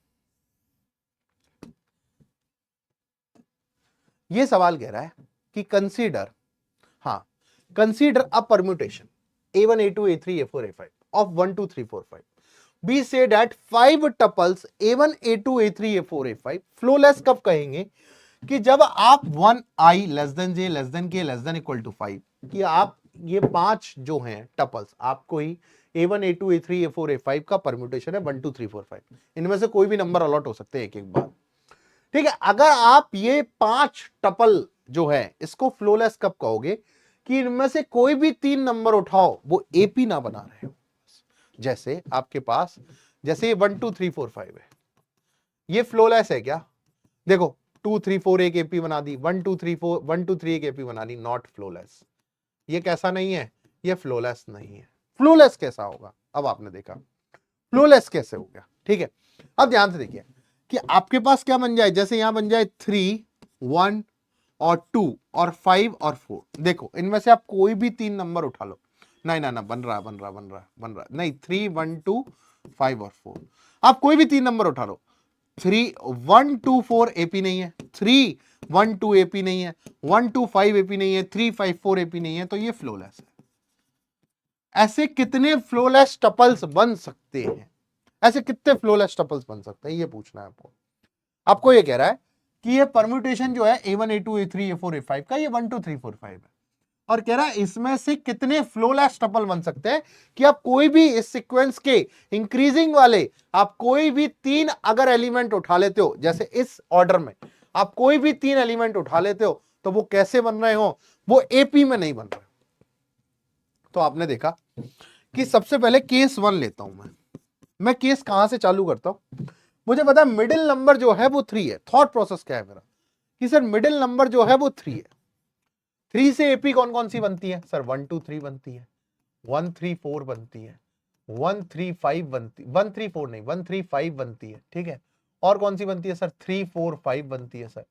ये सवाल कह रहा है कि कंसीडर, हाँ, consider a permutation a1 a2 a3 a4 a5 of 1 2 3 4 5 be से that 5 tuples a1 a2 a3 a4 a5 flawless कब कहेंगे कि जब आप 1 i less than j less than k less than equal to 5, कि आप ये 5 जो हैं टपल्स आपको ही a1 a2 a3 a4 a5 का परम्यूटेशन है 1 2 3 4 5, इनमें से कोई भी नंबर अलॉट हो सकते हैं एक एक बार, ठीक है। अगर आप ये 5 टपल जो है इसको फ्लोलेस कब कहोगे कि इनमें से कोई भी 3 नंबर उठाओ वो एपी ना बना रहे हो। जैसे आपके पास, जैसे ये 1 2 3 4 5 है, ये फ्लोलेस है क्या? देखो 2 3 4 एक एपी बना दी, 1 2 3 4 1 2 3 एक एपी बना दी, नॉट फ्लोलेस। ये कैसा नहीं है, ये फ्लोलेस नहीं है। फ्लोलेस कैसा होगा, अब आपने देखा फ्लोलेस कैसे हो गया, ठीक है। अब ध्यान से देखिए कि आपके पास क्या बन जाए, जैसे यहां बन जाए 3 1 और 2 और 5 और 4। देखो इनमें से आप कोई भी 3 नंबर उठा लो, नहीं ना ना बन रहा नहीं, 3 1 2 5 और 4, आप कोई भी 3 नंबर उठा लो। 3 1 2 4 एपी नहीं है, 3 1 2 एपी नहीं है, 1 2 5 एपी नहीं है, 3 5 4 एपी नहीं है, तो ये फ्लोलेस है। ऐसे कितने फ्लोलेस टपल्स बन सकते हैं, ऐसे कितने फ्लोलेस टपल्स बन सकते हैं, ये पूछना है आपको। आपको ये कह रहा है कि ये परम्यूटेशन जो है a1 a2 a3 a4 a5 का, ये 1 2 3 4 5 है, और कह रहा है इसमें से कितने फ्लोलेस टपल बन सकते हैं कि आप कोई भी इस सीक्वेंस के इंक्रीजिंग वाले, आप कोई भी 3 अगर एलिमेंट उठा लेते हो, जैसे इस ऑर्डर में आप कोई भी 3 एलिमेंट उठा लेते हो, तो वो कैसे बन रहे हो, वो एपी में नहीं बन रहे। तो आपने देखा कि सबसे पहले केस 1 लेता हूं मैं केस कहां से चालू करता हूं, मुझे पता है मिडिल नंबर जो है वो 3 है। थॉट प्रोसेस क्या है मेरा कि सर मिडिल नंबर जो है वो 3 है, 3 से एपी कौन कौन सी बनती है सर, 1 2 3 बनती है, 1 3 4 बनती है, 1 3 5 बनती, 1 3 4 नहीं 1 3 5 बनती है, ठीक है। और कौन सी बनती है सर, 3 4 5 बनती है सर,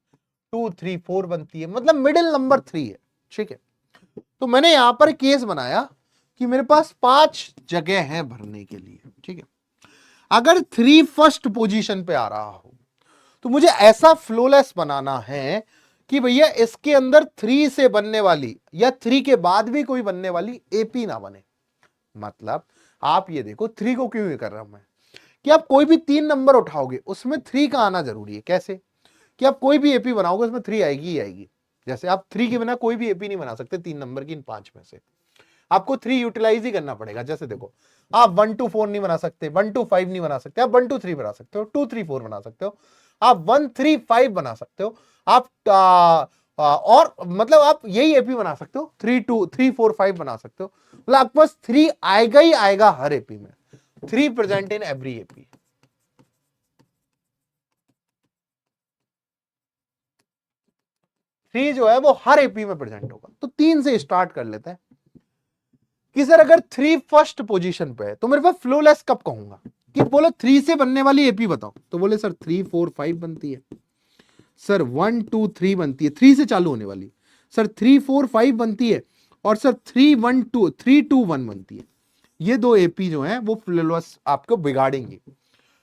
2 3 4 बनती है, मतलब मिडिल नंबर 3 है, ठीक है। तो मैंने यहां पर केस बनाया कि मेरे पास 5 जगह है भरने के लिए, ठीक है। अगर 3 फर्स्ट पोजीशन पे आ रहा हो तो मुझे ऐसा फ्लोलेस बनाना है कि भैया इसके अंदर 3 से बनने वाली या 3 के बाद भी कोई बनने वाली एपी ना बने। मतलब आप ये देखो 3 को क्यों कर रहा हूं मैं, कि आप कोई भी 3 नंबर उठाओगे उसमें 3 का आना जरूरी है। कैसे कि आप कोई भी एपी बनाओगे उसमें 3 आएगी ही आएगी। जैसे आप 3 के बिना कोई भी एपी नहीं बना सकते 3 नंबर की इन 5 में से, आपको 3 यूटिलाइज ही करना पड़ेगा। जैसे देखो आप 1 2 4 नहीं बना सकते, 1 2 5 नहीं बना सकते, आप 1 2 3 बना सकते हो, 2 3 4 बना सकते हो, आप 1 3 5 बना सकते हो, आप और मतलब आप यही एपी बना सकते हो, 3 2 3 4 5 बना सकते हो। मतलब आपके पास 3 आएगा ही आएगा हर एपी में, 3 प्रेजेंट इन एवरी एपी। 3 जो है वो हर एपी में प्रेजेंट होगा। तो 3 से स्टार्ट कर लेते हैं कि सर अगर 3 फर्स्ट पोजीशन पे है तो मेरे पास फ्लोलेस कब कहूंगा, कि बोले 3 से बनने वाली एपी बताओ, तो बोले सर 3 4 5 बनती है, सर 1 2 3 बनती है, 3 से चालू होने वाली, सर 3 4 5 बनती है, और सर 3 1 2 3 2 1 बनती है। ये दो एपी जो है वो फ्लोलेस आपको बिगाड़ेंगे।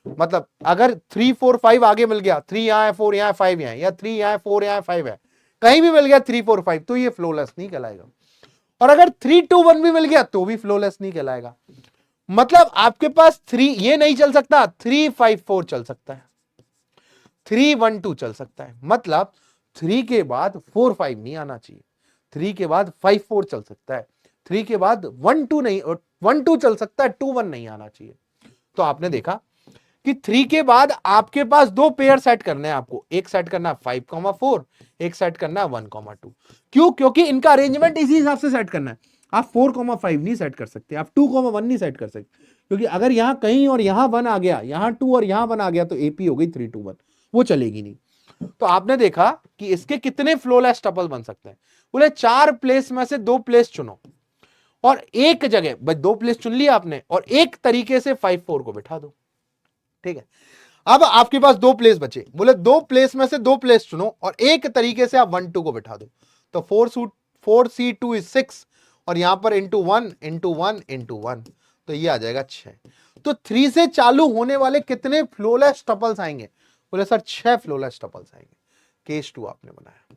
मतलब अगर 3 4 5 आगे मिल गया, 3 यहां है 4 यहां है 5 यहां है, या 3 यहां है 4 यहां है 5 है, कहीं भी मिल गया 3 4 5, तो ये फ्लोलेस नहीं कहलाएगा। और अगर 3 2 1 भी मिल गया तो भी फ्लोलेस नहीं कहलाएगा। मतलब आपके पास 3 ये नहीं चल सकता, 3 5 4 चल सकता है, 3 1 2 चल सकता है। मतलब 3 के बाद 4 5 नहीं आना चाहिए, 3 के बाद 5 4 चल सकता है, 3 के बाद 1 2 नहीं, 1 2 चल सकता है, 2 1 नहीं आना चाहिए। तो आपने देखा कि 3 के बाद आपके पास दो पेयर सेट करने हैं आपको, एक सेट करना है 5,4, एक सेट करना है 1,2। क्यों? क्योंकि इनका अरेंजमेंट इसी हिसाब से सेट करना है। आप 4,5 नहीं सेट कर सकते, आप 2,1 नहीं सेट कर सकते, क्योंकि अगर यहां कहीं और यहां 1 आ गया, यहां 2 और यहां 1 आ गया, तो एपी हो गई 3 2 1, वो चलेगी नहीं। तो आपने देखा कि इसके कितने फ्लोलेस टपल बन सकते हैं। बोले 4 प्लेस में से 2 प्लेस चुनो, और एक जगह बस 2 प्लेस चुन लिया आपने, और एक तरीके से 5 4 को बिठा दो। ठीक है, अब आपके पास 2 प्लेस बचे, बोले 2 प्लेस में से 2 प्लेस चुनो और एक तरीके से आप 1 2 को बिठा दो। तो 4C2 इज 6, और यहां पर इंटू 1 इंटू 1 इंटू 1, तो ये आ जाएगा 6। तो 3 से चालू होने वाले कितने फ्लोलेस टपल्स आएंगे? बोले सर 6 फ्लोलेस टपल्स आएंगे। केस 2 आपने बनाया।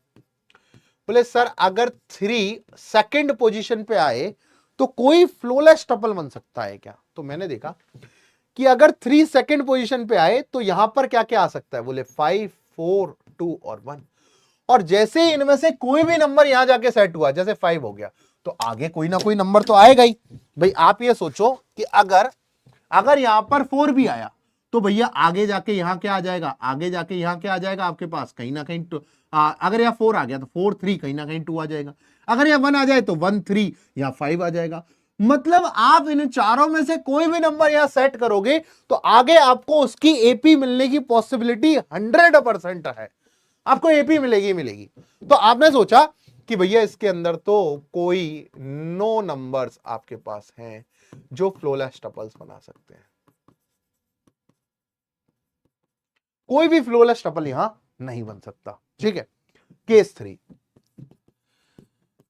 बोले सर अगर 3 सेकंड पोजीशन पे आए तो कोई फ्लोलेस टपल बन सकता है क्या? तो मैंने देखा कि अगर 3 सेकंड पोजीशन पे आए तो यहां पर क्या क्या आ सकता है? बोले 5 4 2 और 1। और जैसे इनमें से कोई भी नंबर यहां जाके सेट हुआ, जैसे 5 हो गया, तो आगे कोई ना कोई नंबर तो आएगा ही। भाई आप ये सोचो कि अगर अगर यहां पर 4 भी आया तो भैया आगे जाके यहां क्या आ जाएगा? आगे जाके यहां क्या आ जाएगा आपके पास? कहीं ना कहीं अगर यहाँ 4 आ गया तो 4 3, कहीं ना कहीं 2 आ जाएगा। अगर यहाँ 1 आ जाए तो 1 3, या 5 आ जाएगा। मतलब आप इन चारों में से कोई भी नंबर यहां सेट करोगे तो आगे आपको उसकी एपी मिलने की पॉसिबिलिटी 100% है, आपको एपी मिलेगी मिलेगी। तो आपने सोचा कि भैया इसके अंदर तो कोई नो नंबर्स आपके पास हैं जो फ्लोलेस टपल्स बना सकते हैं, कोई भी फ्लोलेस टपल यहां नहीं बन सकता। ठीक है, केस 3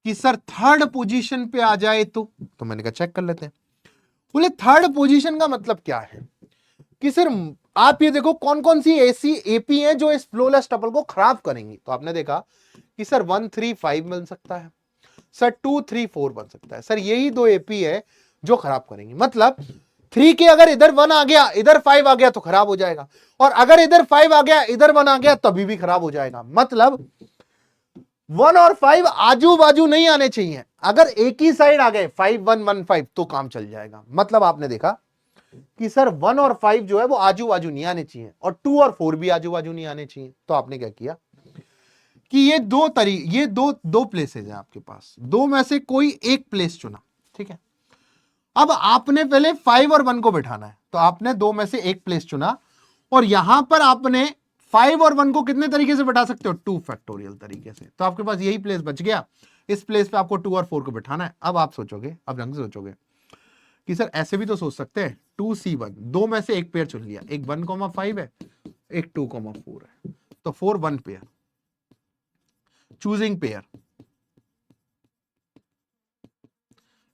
कि सर थर्ड पोजीशन पे आ जाए तो मैंने कहा चेक कर लेते हैं। बोले थर्ड पोजीशन का मतलब क्या है कि सर आप ये देखो कौन कौन सी ऐसी एपी हैं जो इस फ्लोलेस टपल को खराब करेंगी। तो आपने देखा कि सर 1 3 5 बन सकता है, सर 2 3 4 बन सकता है। सर यही दो एपी है जो खराब करेंगी। मतलब 3 के अगर इधर 1 आ गया, इधर 5 आ गया तो खराब हो जाएगा, और अगर इधर 5 आ गया, इधर 1 आ गया, तभी भी खराब हो जाएगा। मतलब 1 और 5 आजू बाजू नहीं आने चाहिए। अगर एक ही साइड आ गए 5 1 1 5 तो काम चल जाएगा। मतलब आपने देखा कि सर 1 और 5 जो है वो आजू बाजू नहीं आने चाहिए, और 2 और 4 भी आजू बाजू नहीं आने चाहिए। तो आपने क्या किया कि ये दो प्लेसेस हैं आपके पास, दो में से कोई एक प्लेस चुना। ठीक है, अब आपने पहले 5 और 1 को बिठाना है, तो आपने दो में से एक प्लेस चुना, और यहां पर आपने 5 और 1 को कितने तरीके से बैठा सकते हो? 2 फैक्टोरियल तरीके से। तो आपके पास यही प्लेस बच गया, इस प्लेस पे आपको 2 और 4 को बिठाना है। अब आप सोचोगे, अब ढंग से सोचोगे कि सर ऐसे भी तो सोच सकते हैं 2C1, दो में से एक पेयर चुन लिया, एक 1,5 है, एक 2,4 है, तो 4 1 पेयर, चूजिंग पेयर।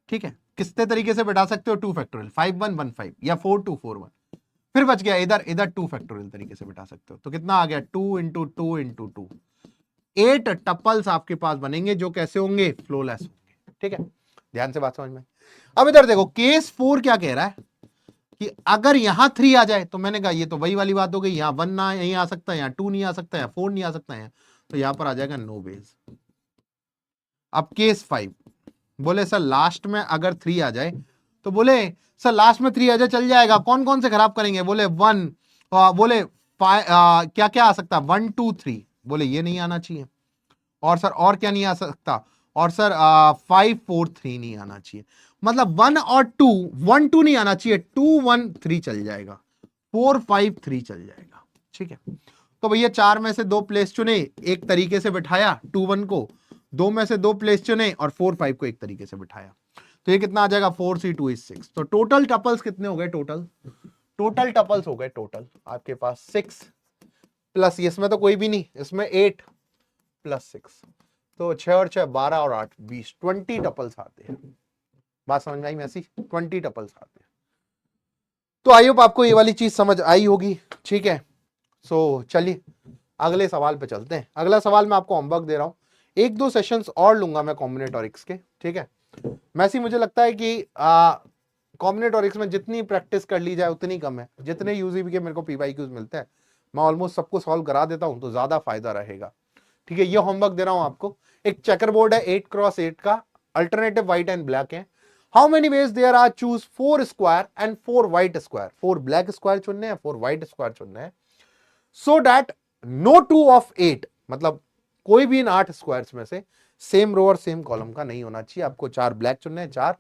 ठीक है, कितने तरीके से बैठा सकते हो? 2 फैक्टोरियल, 5 1 1 5, या 4 2 4 1। फिर बच गया इधर इधर 2 फैक्टोरियल तरीके से बैठा सकते हो। तो कितना आ गया? 2 इंटू 2 इंटू 2, 8 टपल्स आपके पास बनेंगे जो कैसे होंगे? फ्लोलेस होंगे। ठीक है, ध्यान से बात समझ में। अब इधर देखो केस 4 क्या कह रहा है कि अगर यहां 3 आ जाए, तो मैंने कहा ये तो वही वाली बात हो गई, यहां 1 ना यहीं आ सकता है, यहां 2 नहीं आ सकता है, 4 नहीं आ सकता है, तो यहां पर आ जाएगा नो बेस। अब केस 5, बोले सर लास्ट में अगर 3 आ जाए, तो बोले सर लास्ट में 3 आ जाए चल जाएगा, कौन कौन से खराब करेंगे? बोले 1, बोले क्या क्या आ सकता? 1 2 3, बोले ये नहीं आना चाहिए। और सर और क्या नहीं आ सकता? और सर 5 4 3 नहीं आना चाहिए। मतलब 1 और 2, 1 2 नहीं आना चाहिए, 2 1 3 चल जाएगा, 4 5 3 चल जाएगा। ठीक है, तो भैया 4 में से 2 प्लेस चुने, एक तरीके से बिठाया 2 1 को, 2 में से 2 प्लेस चुने और 4 5 को एक तरीके से बिठाया, तो ये कितना आ जाएगा 4 C 2 is 6। तो टोटल टपल्स कितने हो गए, टोटल टपल्स हो गए टोटल आपके पास 6 प्लस, इसमें तो कोई भी नहीं, इसमें 8 प्लस 6, तो 6 और 6 12 और 8 20, 20 टपल्स आते हैं। बात समझ में आई मैसी, 20 टपल्स आते हैं। तो आई होप आपको ये वाली चीज समझ आई होगी, ठीक है। सो चलिए अगले सवाल पे चलते हैं। अगला सवाल मैं आपको होमवर्क दे रहा हूं, 1-2 सेशंस और लूंगा मैं कॉम्बिनेटोरिक्स के, ठीक है। मैसी मुझे लगता है कि कॉम्बिनेटोरिक्स में जितनी प्रैक्टिस कर ली जाए उतनी कम है। जितने यूजीबी के मेरे को पीवाईक्यूज मिलते हैं मैं ऑलमोस्ट सबको सॉल्व करा देता हूं, तो ज्यादा फायदा रहेगा, ठीक है। ये होमवर्क दे रहा हूं आपको। एक चेकर बोर्ड है 8x8 का, अल्टरनेटिव व्हाइट एंड ब्लैक है। How many ways there are, choose 4 square and 4 white square, 4 black square चुनने हैं, 4 व्हाइट स्क्वायर चुनने हैं, सो दैट नो 2 ऑफ 8, मतलब कोई भी इन 8 स्क्वायर्स में से सेम रो और सेम कॉलम का नहीं होना चाहिए। आपको 4 ब्लैक चुनने हैं, 4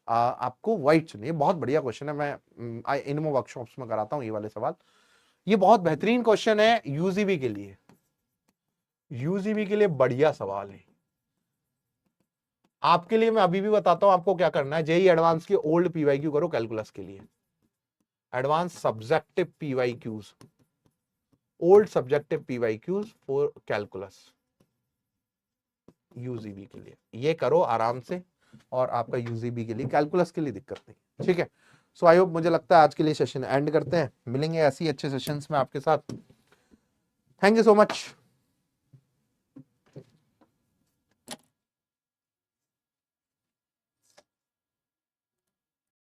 आपको व्हाइट चुनिए। बहुत बढ़िया क्वेश्चन है, मैं इनमो वर्कशॉप्स में कराता हूं ये वाले सवाल। ये बहुत बेहतरीन क्वेश्चन है यूजीबी के लिए, यूजीबी के लिए बढ़िया सवाल है। आपके लिए मैं अभी भी बताता हूं आपको क्या करना है। जेई एडवांस की ओल्ड पीवाईक्यू करो कैलकुलस के लिए, advance subjective PYQs, old subjective PYQs for calculus UGB के लिए, ये करो आराम से और आपका यूजीबी के लिए, कैलकुलस के लिए दिक्कत नहीं, ठीक है। सो आई होप, मुझे लगता है आज के लिए सेशन एंड करते हैं, मिलेंगे ऐसी अच्छे सेशंस में आपके साथ। Thank you so much.